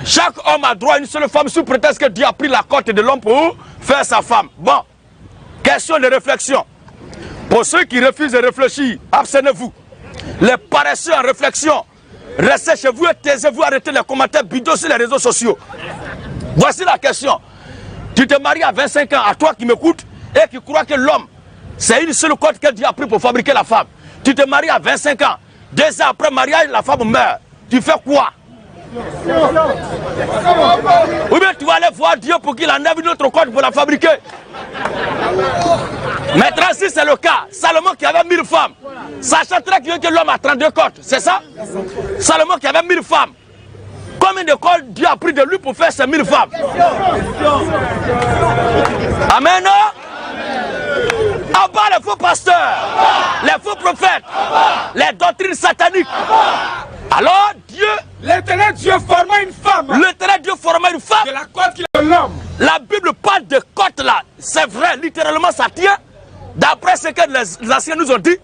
chaque homme a droit à une seule femme sous prétexte que Dieu a pris la côte de l'homme pour faire sa femme. Bon, question de réflexion. Pour ceux qui refusent de réfléchir, abstenez-vous. Les paresseux en réflexion, restez chez vous et taisez-vous, arrêtez les commentaires bidons sur les réseaux sociaux. Voici la question. Tu te maries à 25 ans, à toi qui m'écoutes, et qui crois que l'homme, c'est une seule côte que Dieu a pris pour fabriquer la femme. Tu te maries à 25 ans, 2 ans après mariage, la femme meurt. Tu fais quoi? Ou bien tu vas aller voir Dieu pour qu'il enlève une autre côte pour la fabriquer. Maintenant, si c'est le cas, Salomon qui avait 1000 femmes, sachant très bien que l'homme a 32 côtes, c'est ça? Salomon qui avait 1000 femmes, combien de côtes Dieu a pris de lui pour faire ces 1000 femmes? Amen. À bas les faux pasteurs, les faux prophètes, les doctrines sataniques. Alors Dieu, l'éternel Dieu forma une femme. L'éternel Dieu forma une femme. De la côte qu'il a de l'homme. La Bible parle de côte là. C'est vrai, littéralement ça tient. D'après ce que les anciens nous ont dit.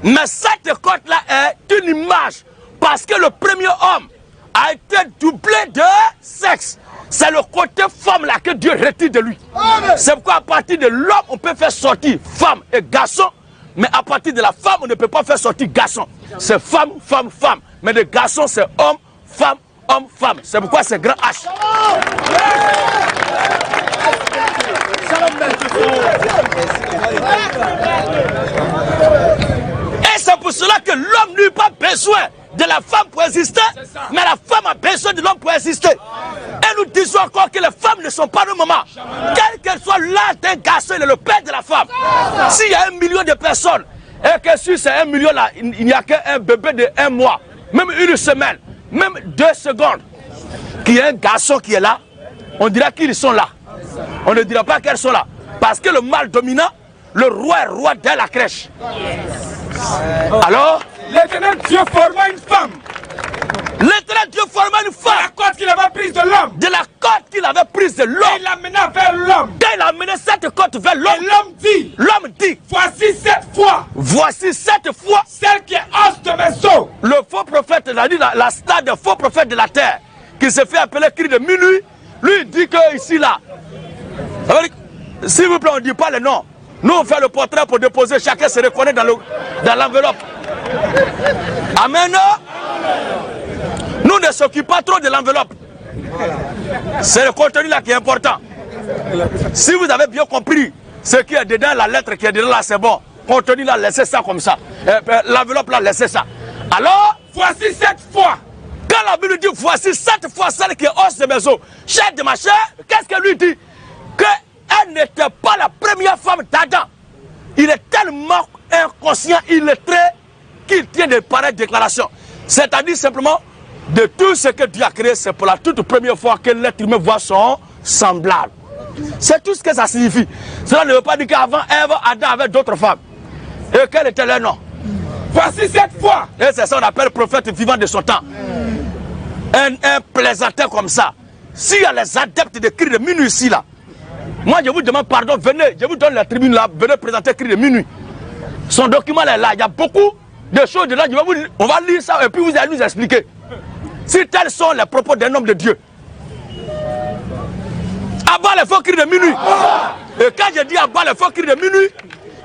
Mais cette côte là est une image. Parce que le premier homme a été doublé de sexe. C'est le côté femme là que Dieu retire de lui. C'est pourquoi à partir de l'homme on peut faire sortir femme et garçon. Mais à partir de la femme on ne peut pas faire sortir garçon. C'est femme, femme, femme. Mais de garçon c'est homme, femme, homme, femme. C'est pourquoi c'est grand H. Et c'est pour cela que l'homme n'a pas besoin de la femme pour exister, mais la femme a besoin de l'homme pour exister. Et nous disons encore que les femmes ne sont pas nos mamans. Quel qu'elle soit l'âge d'un garçon, il est le père de la femme. S'il y a 1 million de personnes, et que sur ces 1 million là, il n'y a qu'un bébé de 1 mois, même 1 semaine, même 2 secondes, qu'il y a un garçon qui est là, on dira qu'ils sont là. On ne dira pas qu'elles sont là. Parce que le mâle dominant, le roi est roi dès la crèche. Alors, l'éternel Dieu forma une femme. L'éternel Dieu forma une femme. De la côte qu'il avait prise de l'homme. De la côte qu'il avait prise de l'homme. Et il l'amena vers l'homme. Quand il a amené cette côte vers l'homme. Et l'homme dit. L'homme dit. Voici 7 fois. Voici 7 fois. Celle qui est os de mes os. Le faux prophète, il a dit la star des faux prophètes de la terre, qui se fait appeler cri de minuit, lui il dit que ici là. S'il vous plaît, on ne dit pas le nom. Nous on fait le portrait pour déposer, chacun se reconnaît dans l'enveloppe. Amen. Nous ne s'occupons pas trop de l'enveloppe. C'est le contenu là qui est important. Si vous avez bien compris ce qui est dedans, la lettre qui est dedans là, c'est bon. Contenu là, laissez ça comme ça. L'enveloppe là, laissez ça. Alors, voici 7 fois. Quand la Bible dit voici 7 fois celle qui est os de mes os, chair de ma chair, qu'est-ce qu'elle lui dit? Qu'elle n'était pas la première femme d'Adam. Il est tellement inconscient, illettré, qu'il tient de pareilles déclarations. C'est-à-dire simplement, de tout ce que Dieu a créé, c'est pour la toute première fois que l'être humain voit son semblable. C'est tout ce que ça signifie. Cela ne veut pas dire qu'avant Ève, Adam avait d'autres femmes. Et quel était leur nom? Voici 7 fois. Et c'est ça qu'on appelle prophète vivant de son temps. Un plaisantin comme ça. S'il y a les adeptes de cris de minuit ici, là, moi je vous demande pardon, venez, je vous donne la tribune là, venez présenter cris de minuit. Son document est là, il y a beaucoup de choses dedans, on va lire ça et puis vous allez nous expliquer. Si tels sont les propos d'un homme de Dieu. Abat les faux cris de minuit. Et quand je dis abat les faux cris de minuit,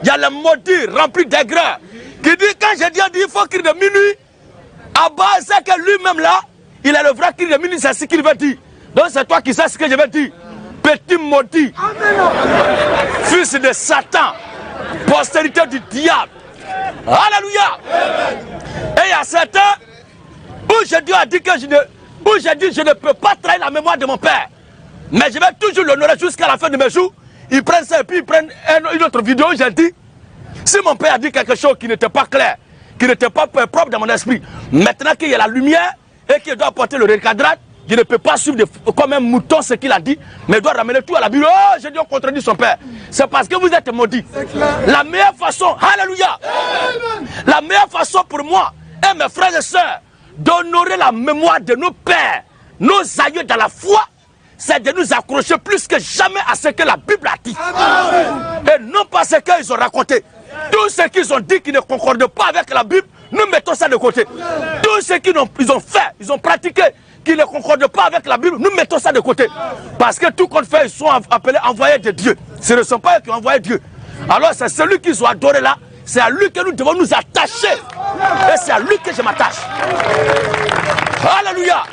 il y a les maudits remplis d'aigreur qui dit, quand je dis, il faut crier de minuit, à base, c'est que lui-même là, il a le vrai cri de minuit, c'est ce qu'il veut dire. Donc c'est toi qui sais ce que je veux dire. Petit maudit, fils de Satan, postérité du diable. Alléluia. Et il y a certains où je dis que je ne peux pas trahir la mémoire de mon père. Mais je vais toujours l'honorer jusqu'à la fin de mes jours. Ils prennent ça et puis ils prennent une autre vidéo où j'ai dit, si mon père a dit quelque chose qui n'était pas clair, qui n'était pas propre dans mon esprit, maintenant qu'il y a la lumière et qu'il doit apporter le recadrage, je ne peux pas suivre comme un mouton ce qu'il a dit, mais je dois ramener tout à la Bible. Oh, j'ai dit, on contredit son père. C'est parce que vous êtes maudits. La meilleure façon, alléluia, la meilleure façon pour moi et mes frères et sœurs d'honorer la mémoire de nos pères, nos aïeux dans la foi, c'est de nous accrocher plus que jamais à ce que la Bible a dit. Et non pas ce qu'ils ont raconté. Tout ce qu'ils ont dit qui ne concorde pas avec la Bible, nous mettons ça de côté. Tout ce qu'ils ont fait, ils ont pratiqué, qui ne concorde pas avec la Bible, nous mettons ça de côté. Parce que tout qu'on fait, ils sont appelés envoyés de Dieu. Ce ne sont pas eux qui ont envoyé Dieu. Alors c'est celui qu'ils ont adoré là, c'est à lui que nous devons nous attacher. Et c'est à lui que je m'attache. Alléluia.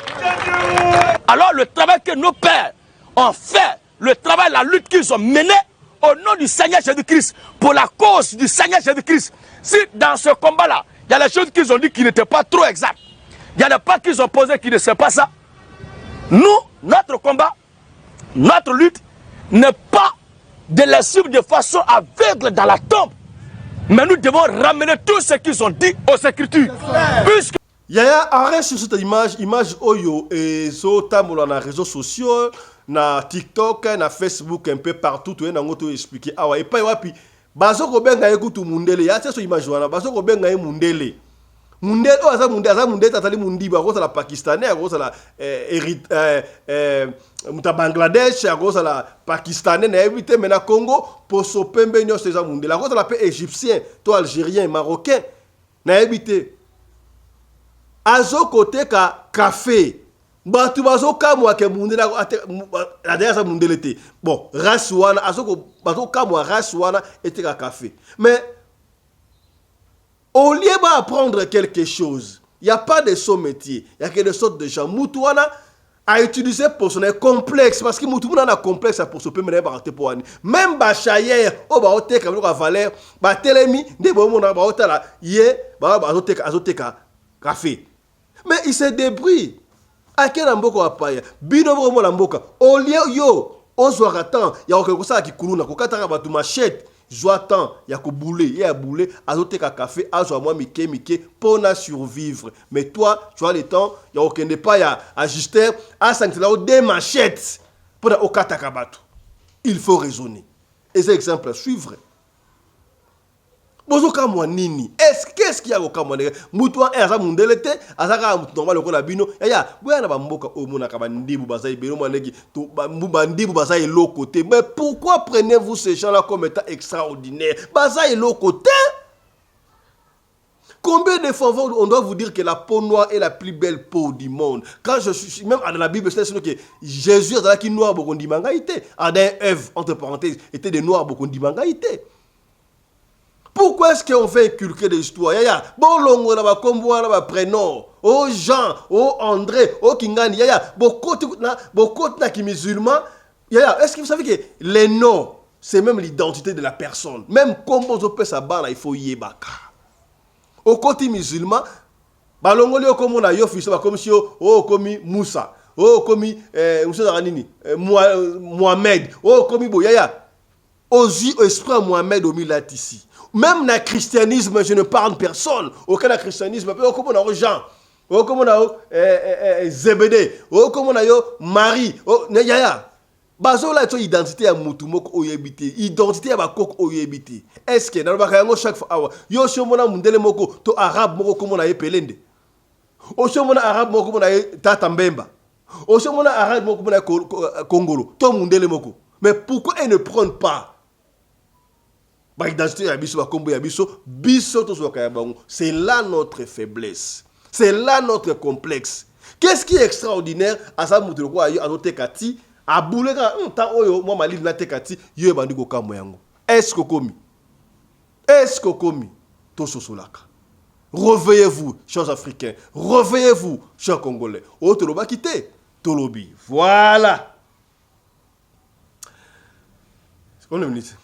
Alors le travail que nos pères ont fait, le travail, la lutte qu'ils ont menée au nom du Seigneur Jésus-Christ, pour la cause du Seigneur Jésus-Christ, si dans ce combat-là, il y a des choses qu'ils ont dit qui n'étaient pas trop exactes, il y a des pas qu'ils ont posés qui ne sont pas ça, nous, notre combat, notre lutte n'est pas de les suivre de façon aveugle dans la tombe, mais nous devons ramener tout ce qu'ils ont dit aux Écritures. Puisque Yaya, arrête sur cette image Oyo et so tamoula na réseaux sociaux, na TikTok, na Facebook, un peu partout, tu es dans l'auto expliqué. Ah ouais, et pas wapi. Bazo ko benga ekutu mundele, ya c'est so image wana. Bazo ko benga mundele. Mundele, oh aza mundele tatali mundiba, ko la pakistanais, ko la muta Bangladesh, ko la pakistanais na évité mais na Congo pour so pembe nyo c'est ça mundele. Ko la pe égyptien, toi algérien, marocain na évité. Azo côté ka café batu bazo kamwa ke mundela la derrière ça mundelete bon race wana azo ko bazo kamwa race wana était ka café mais au lieu d'apprendre quelque chose il y a pas de son métier il y a quelque sorte de gens mutu wana a utilisé pour son complexe parce que mutu wana complexe pour se permettre ba rater pour ani même ba chayer o ba hote ka ba valeur ba telemi de bo mona ba hotela ye ba azoteka café. Mais il se débrouille. À quel amboko apaya? Bino vraiment l'amboka. Au lieu yo, on soit attend. Il y a quelque chose qui coule. Quand tu as tu machette, j'attends. Il y a que bouler, il y a bouler. Azote ka café, azo moi mike pour na survivre. Mais toi, tu as le temps. Il y a aucun pas ya ajuster. À 5 là des machettes pour na okata kabatu. Il faut raisonner. Et c'est exemple à suivre. Bozoka mwa nini? Qu'est-ce qu'il y a au kamone? Mutwa eza mundelete, azaka mutomba lokola bino. Ya, bwana ba mboka omona ka bandibu bazai bino mwaneki to bandibu bazai lokote. Mais pourquoi prenez-vous ces gens-là comme étant extraordinaires? Bazai lokote. Combien de fois on doit vous dire que la peau noire est la plus belle peau du monde? Quand je suis même dans la Bible, c'est que Jésus qui noir beaucoup ndimangaïté. Adam et Ève entre parenthèses étaient des noirs beaucoup ndimangaïté. Pourquoi est-ce qu'on fait inculquer des histoires? Yaya, bon longo là bas comme là bas prénom, oh Jean, oh André, oh Kingani, yaya, beaucoup na qui musulman, yaya, est-ce que vous savez que les noms, c'est même l'identité de la personne. Même comme on peut sa barre, il faut y baka. Au côté musulman, bah longo là comme on a yo fils, comme si oh comme Moussa, oh comme Moussa Zaranini, Mohamed, oh comme bo yaya, osi esprit Mohamed au milieu ici. Même dans le christianisme, je ne parle de personne. Aucun christianisme, comme on a Jean, comme on a Zébédée, comme on a Marie, Yaya. Bazo la identité à Moutoumok oyebité, identité à Bakok oyebité. Est-ce que dans le bakayango chaque fois, yo shomona mundele moko, to arabe moko comme on a pelende. O shomona arabe moko comme on a Tata Mbemba. O shomona arabe moko comme on a Congolo, to mundele moko. Mais pourquoi ils ne prennent pas? C'est là notre faiblesse. C'est là notre complexe. Qu'est-ce qui est extraordinaire à ça? Est-ce que commis? Est-ce que commis? Tososolaka. Réveillez-vous, chers Africains. Réveillez-vous, chers Congolais. Oh, Toloba quitté. Tolobi. Voilà. C'est combien de minutes?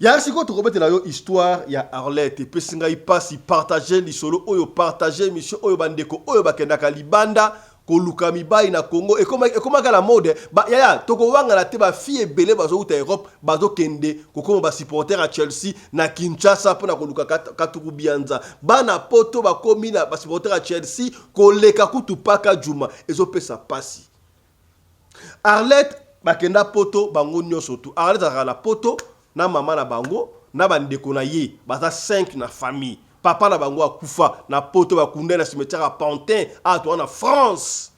Il y a une histoire, il y a Arlette, et puis il passe, il partage les solos, il partage les missions, il bandeko, il bakendaka libanda, ko lukami bai na Congo, et comment la mode, bah ya, toko wanga la te ba fille belé bazo uta Europe, bazo kende, ko comme ba supporter à Chelsea, na Kinshasa pour na ko luka katuku bianza, ba na poto ba komi na ba supporter à Chelsea, ko leka kutu paka juma, ezo pe sa pasi. Arlette, bakenda poto, bango nyoso tu, Arlette a la poto, na mama na bango na bandeko na ye baza 5 na famille papa na bango akufa na poto bakundé na cimetière à Pantin à toi en France.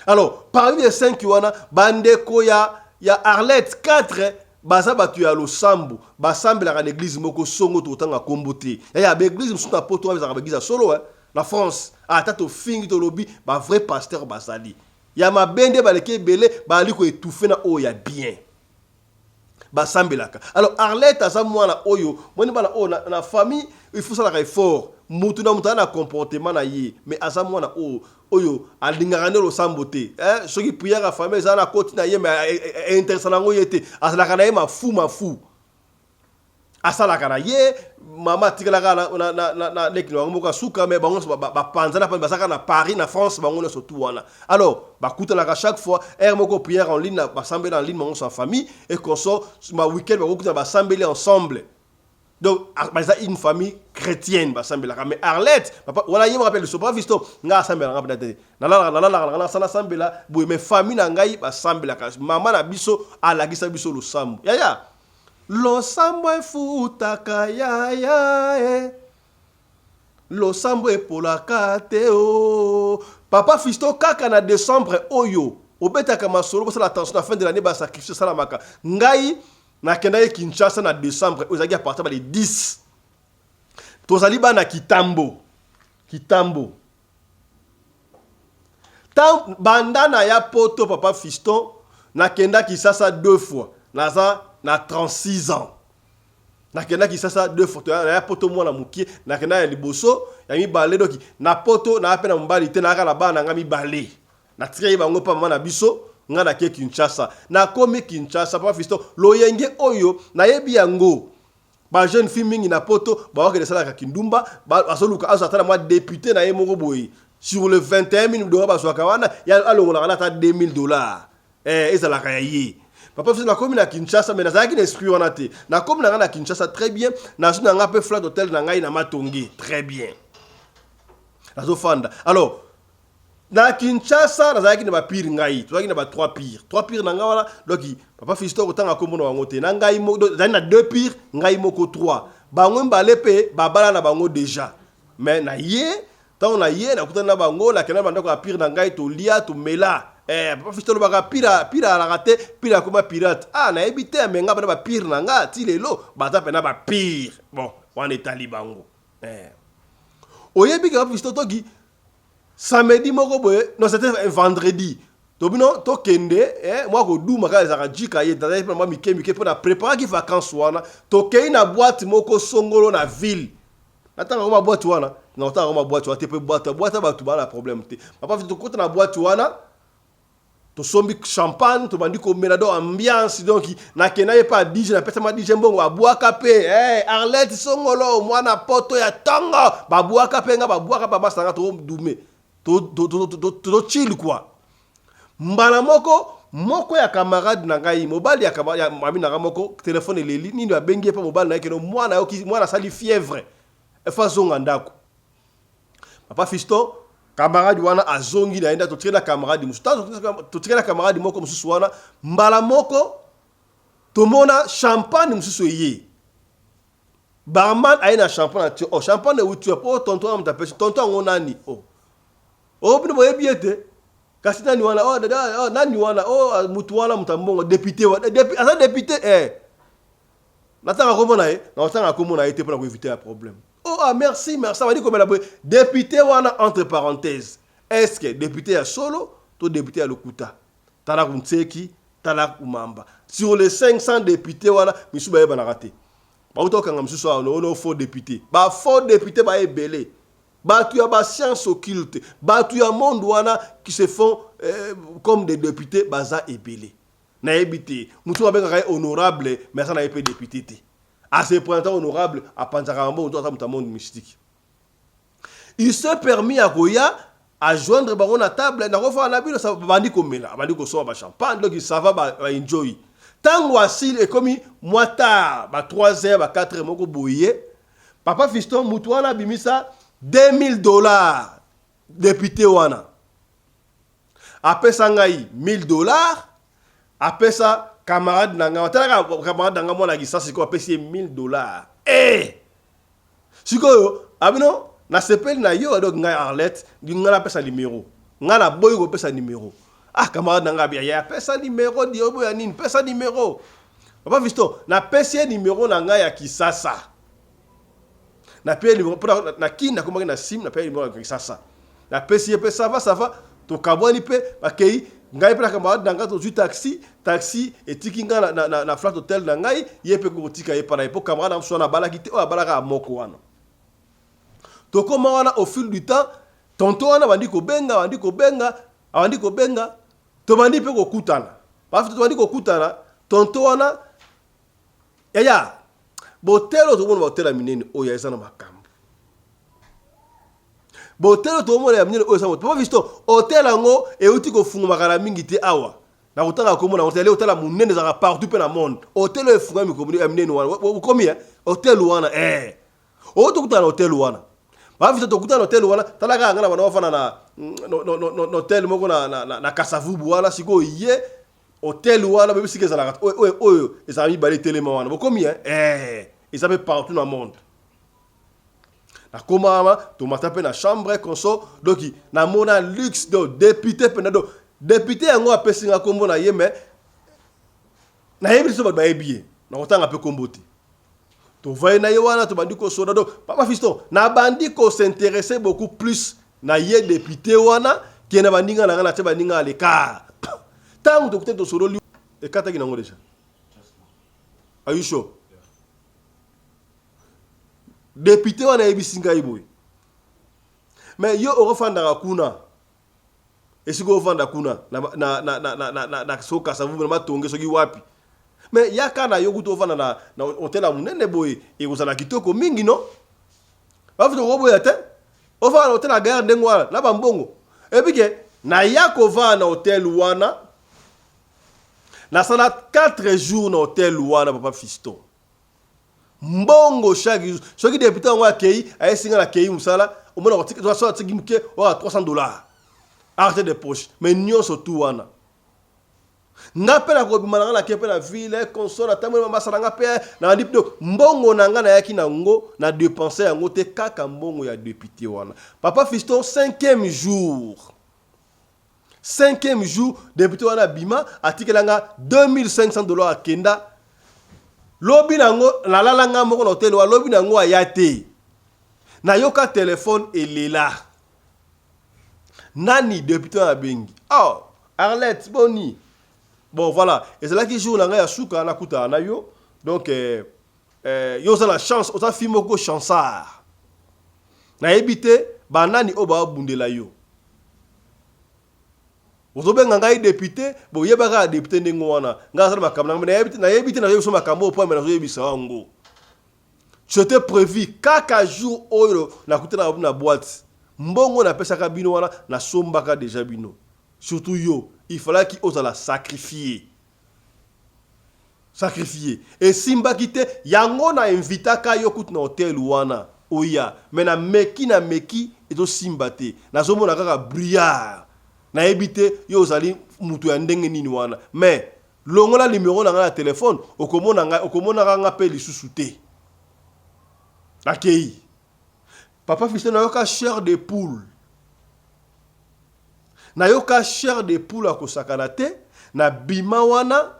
Alors parmi les 5 wana bandeko ya Arlette 4 baza batu ya losambo basambela ka l'église moko songo to tanga kombote ya l'église musu na poto ba l'église solo la France ata to fingi to lobi ba vrai pasteur basali ya mabende baleke belé bali ko étouffer na o ya bien. Alors Arlette a ça moi oyo moi bana o na famille il faut ça la effort mutu na mutana comportement na ye mais a ça moi na oyo alingana lo sambote ce qui prière la famille ça na côté na ye mais intéressant ngo yete asala kana ye mafu asala kana ye mama tikala na lekino ngo ka suka mais bango ba panzana pa basaka na Paris na France bango na surtout wana alors ba kuta la chaque fois moko prière en ligne ba sambela en ligne bango sa famille et qu'on sort ma week-end ba kuta ba sambela ensemble donc ba une famille chrétienne ba sambela mais Arlette papa wala yema rappelle so pas visto nga sambela nga peut-être na sala sambela bo mais famille na ngai ba sambela mama na biso ala gisa biso lo sambo ya lo sambo efutaka ya lo sambo epolaka te o papa fisto kaka na décembre oyo obetaka masolo pour la tension à la fin de l'année ba sacrifice ça la maka ngai na kenda ye Kinshasa na décembre ozaki à partir ba les 10 tozali ba na Kitambo tant bandana ya poto papa fiston na kenda Kinshasa 2 fois na 36 ans. Nakenda ki sasa 2 fois na poto mwana mukie nakenda ya liboso ya mi balé doki na poto na apena mbali te na kala bana ngami balé na trie bango pa mama na biso nga na ke Kinshasa na komi Kinshasa pa fisto loyenge oyo na yebi yango ba jeune fille mingi na poto ba wake de sala ka kindumba ba asoluka azata na moi député na ye moko boyi sur le 21 000 dollars ba swaka wana ya alongola na ta $2,000 ezala ka ye. Papa fait la commune à Kinshasa mais na qui n'esprit on a té na commune na Kinshasa très bien na suna nga pe flat hotel na ngai na Matongi très bien na zofanda alors na Kinshasa na qui ne ba pire ngai to qui ne ba 3 pire na nga wala donc papa fisto otanga komona wango te na ngai mo na 2 pire ngai moko 3 bango mbale pe babala na bango déjà mais na ye tant na ye na kutana bango la kana bandako a pire na ngai to lia to mela papa fisto lo baka pira la raté pira comme pirate na ebité mais nga ba pire na nga ti lelo bata pena ba pire bon on est talibango oyebi ka fisto toki samedi moko boye non c'était un vendredi to bino to kende moi ko duma ka za jika ye dans moi mike pour na préparer ki vacances wana to kei na boîte moko songolo na ville atanga ko ma boîte wana non atanga ko ma boîte wana te pe boîte ba tu ba la problème te papa fisto ko na boîte wana to sombi champagne to bandi ko melado ambiance donc na kenaye pa DJ na pesa ma DJ mbongo ba boaka pe Arlette songolo mwana poto ya tongo ba boaka pe nga ba boaka pa basanga to dume to chill quoi mbala moko ya camarade na ngai mobile ya mami na moko téléphone eleli nini ba bengi pa mobile na keno mwana sali fièvre e fa zonga ndako papa fisto camarade wana azongi na enda to tire na camarade moko mususu wana mbala moko to mona champagne mususu ye barman aina champagne champagne utu po tonton amtape tonton ngonani bino boye biete kasi nani wana dada nani wana mutu wana mutambongo député wana asa député natanga komona te pour éviter un problème. Merci, ça va dire comme la député wana entre parenthèses. Est-ce que député à solo, to député à Lokuta? Tana kunseki, tala kumamba. Sur les 500 députés, voilà, Michou Baye Banarate. Baouto Kangam Sousa, on a faux députés. Bah, faux députés, bah, est belé. Bah, tu as bah, science occulte. Bah, tu as monde wana qui se font comme des députés, bah, ça est belé. N'a évité. Moutou Baye honorable, mais ça n'a pas député. À ce point honorable, à Panzarambo, autour de monde mystique. Il se permet à Goya à joindre baron à table, na refa na bilo ça bandi komela, bandi ko so ba champagne, donc ça va ba enjoy. Tant wasil et comme moi tard, ba 3h, ba 4h moko boye. Papa Fiston Moutouana bimisa $2000 député wana. Après ça ngai $1000, après ça camarade nanga, camarade nanga mo na gisa c'est quoi payer $1000. Eh! Sikoyo, abino na sepel na yo donc ngai Arlette di ngala pesa numéro ngala boy ko pesa numéro ah camarade nanga bia ya pesa numéro di obo ya nini pesa numéro papa Fiston na pesa numéro na ngai ya Kisasa na paye numéro na kina komaki na sim na paye numéro ya Kisasa na pesa ça va to kabwani pe bakei ngai pe camarade nanga to taxi etiki nga na flat hotel na ngai yepe ko tika ye para po camarade na so na balaki te o balaka moko wana. Toko mawana au fil du temps, tonto wana bandi ko benga, to bandi pe ko kutana. Parce que to bandi ko kutana, tonto wana ya botelo to mona botela minene o ya esana makambo. Botelo to mona ya minene o esana papa visto hotel ngo e uti ko funga makala mingi te awa. Na kutanga ko mona hotel munene za partout pe na monde. Hotel e funga mi ko minene wana. Komi hotel wana o to kutana hotel wana. Bafite to kuta hotel wala talaka ngana bana wafana na hotel moko na Kasavubu wala siko ye hotel wala bebe sike za la oyo ezami bali telema wana bokomi ezame partout dans le monde na komama to matape na chambre conso donc na mona luxe do député penado député yango apesinga kombo na yeme na yebi so ba yebi na otanga pe kombote. To voyez na yewana to bandiko soda do papa Fiston na bandiko s'intéresser beaucoup plus na ye député wana qui na bandinga na te bandinga l'écart tant to peut-être solo li e kata ki nango déjà are you sure député wana ebisinga iboy mais yo orofanda kuna esiko ofanda kuna na soka savu na matonge soki wapi. Mais il y a quand na yokuto ofana na hotel a munene boy e kozala kitoko mingi no ba futo robo ya te ofana hotel a gare ndengwa na bambongo e bike na yako va na hotel wana na sala 4 jours na hotel wana papa Fiston mbongo chaque jour soki député ngwa kei a singa na kei musala o mona ko to so tiki muke o $300 arrêtez de poche mais nyonso tout wana ngapela ko bimalanga la kepe na ville console tamwe masaranga pe na ndipdo mbongo nanga na yaki na ngo na dépenser yango te kaka mbongo ya député wana papa Fiston 5e jour député wana bima atikelanga $2500 a kenda lobi nango la lalanga moko na hotel wa lobi nango ayate na yoka téléphone elela nani député wana bengi Arlette Boni. Bon voilà, et c'est là qui joue la souka na kuta na yo. Donc yo ça la chance, o ta film ko chansard. Na ebité banani oba bundela yo. Ozobe ngai député, bo yebaka député ndingo wana. Ngasa ba kamna na ebité na yo so makambo po mais na yo bisa ngo. C'était prévu kaka jour oyo na kuta na boîte. Mbongo na pesa ka bino wana na sombaka déjà bino. Surtout yo, il fallait qu'il ose la sacrifier. Et simba kite yango na invita ka yokut na hotel wana oya mais na meki eto simba te na zomo na kaka brillard na ebite yo zali mutu ya ndenge nini wana mais longola numéro na nga téléphone okomona nga pe lisusu te akei papa Fiston na yoka chair de poule na yoka chair de poule akosakana te na bima wana.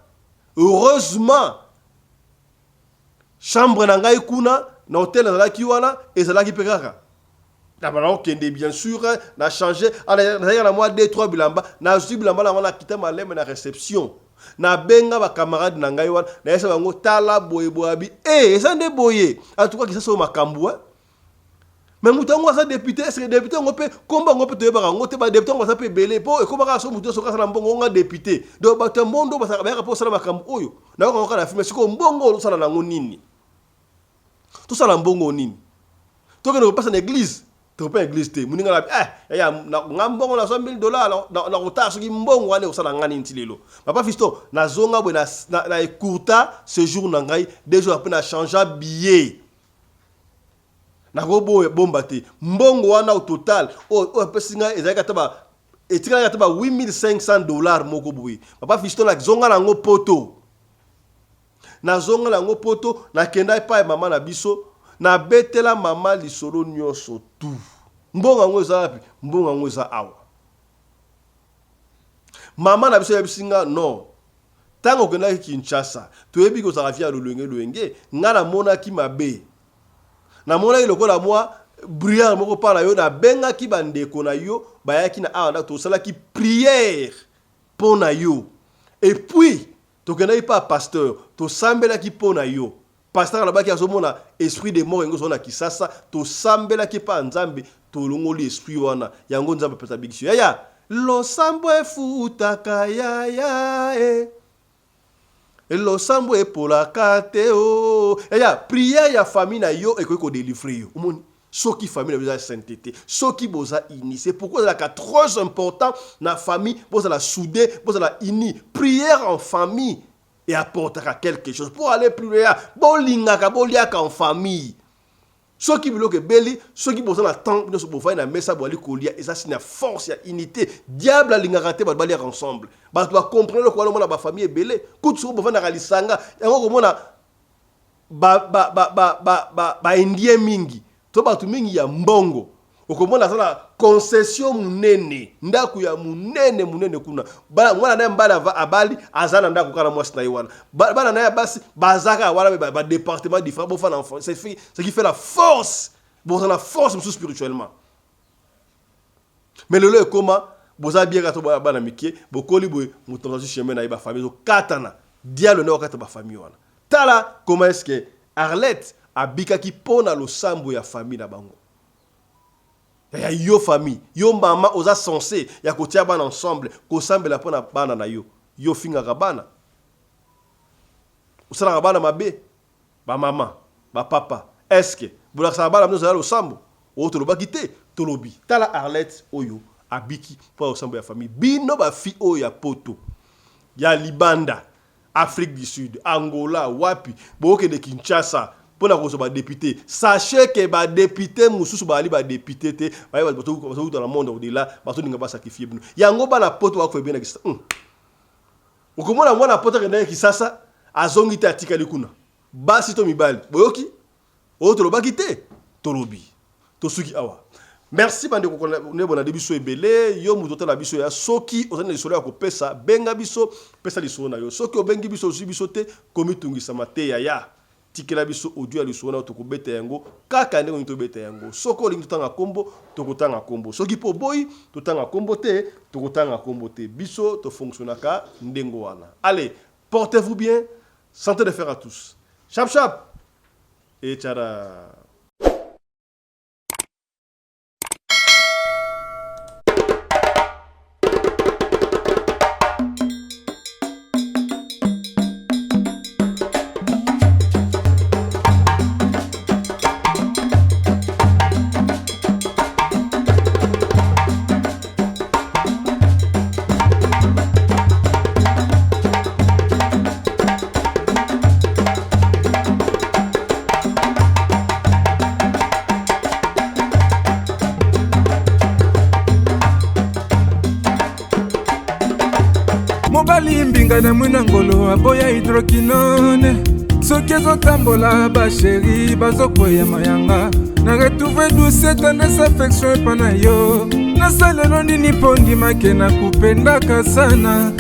Heureusement chambre na ngai kuna na hotel na ki wana ezalaki pekaka na bana kende bien sûr na changer na moi 2-3 bilamba na bilamba na wana kita maleme na réception na benga ba camarade na ngai wana na yesa bango tala boye boabi eza nde boye en tout cas kisa so makambu mais mutango sa député est-ce que député ngo pe komba ngo pe to yeba ngo te ba député ngo sa pe belé po e komba ka so muto so ka sala mbongo nga député do ba tambondo ba sa ba po sala makambu oyo na ko ka na filme siko mbongo sala nango nini to sala mbongo nini to ke no passa na église to pa église te muninga la ya na mbongo na $100,000 na kota so ki mbongo wane osala ngani ntilelo papa fisto na zonga bwe na écourta séjour na ngai 2 jours après na changer billet na go boye bomba te mbongo wana au total o pesinga ezaka taba etika taba $8,500 moko boye papa fisto na zonga na ngo poto na zonga na ngo poto na kenda pa mama na biso na betela mama lisolo nyoso tu mbonga ngo za wapi mbonga ngo za awa mama na biso ya bisinga no tango kenda ki Kinshasa to yebi ko za via lolenge ngana mona ki mabe na mona ile ko la moi brillant moko pa na yo na benga ki bandeko na yo bayaki na awa to sala ki prière pour na yo et puis to kenda pa pasteur to sambela ki pour na yo pasteur la baki azomona esprit de mort ngo zona kisasa to sambela ki pa nzambe to longoli esprit wana yango nzambe pesa bigisho ya lo sambo efutaka ya lo sambo epola kate o ya prière ya famille na yo ekoko délivrer yo umoni soki famille na sainteté soki boza ini c'est pourquoi c'est la trop important na famille boza la soudé boza la ini prière en famille et apportera quelque chose pour aller plus loin bolingaka boliaka en famille soki biloke beli soki boza na temps no so bofai na mesa boali kolia eza sina force ya unité diable alingaka te ba balia ensemble ba doit comprendre ko mona ba famille belé kutu so bofai na kalisanga yango ko mona ba indien mingi to ba tu mingi ya mbongo okomona sana concession munene ndaku ya munene kuna bana mwana na mbala abali azana ndaku kana mwasi na yiwana bana na ya basi bazaka wala ba département différent bo fana enfant c'est ce qui fait la force bo la force spirituellement mais le lieu comment boza bien gato bana mikie bokoli boy mutonzo chemin na ba famille zo katana diable ne okata ba famille wana tala comment est-ce que Arlette abika ki pona lo sambo ya famille na bango ya yo famille yo mama oza censé ya kotia bana ensemble ko sambela pona bana na yo finga bana usala bana mabe ba mama ba papa est-ce que bola sa bana mno zalo sambo o to lo bakite to lobi tala Arlette oyo abiki po o sambo ya famille bino ba fi o ya poto ya Libanda Afrique du Sud Angola wapi boke de Kinshasa pour la cause ba député sachez que ba député mususu ba ali ba député te ba dans le monde au-delà ba to ninga ba sacrifier bino yango ba na poto wa ko bien na kisa ukomona mwana poto ke na kisasa azongi te atikali kuna basi to mibali boyoki o to lo bakite to lobi to suki awa merci bande ko ne bona debiso ebele yo muto la biso ya soki ozana lisolo ya ko pesa benga biso pesa lisolo na yo soki obengi biso biso te komitungisa mate ya tikela biso audio ya lisolo na to ko beta yango kaka ndeko to beta yango soko lingi tanga kombo to kotanga kombo soki po boy to tanga kombo te to kotanga kombo te biso to fonctionnaka ndengo wana allez portez-vous bien santé de fer à tous chap chap et tchara. Mbinga na mwina ngolo aboya hydroquinone soki ezotambola basheri bazokoya mayanga na retrouve douce tendresse affection epa na yo nasalelo nini mpo ndimake na kupendaka sana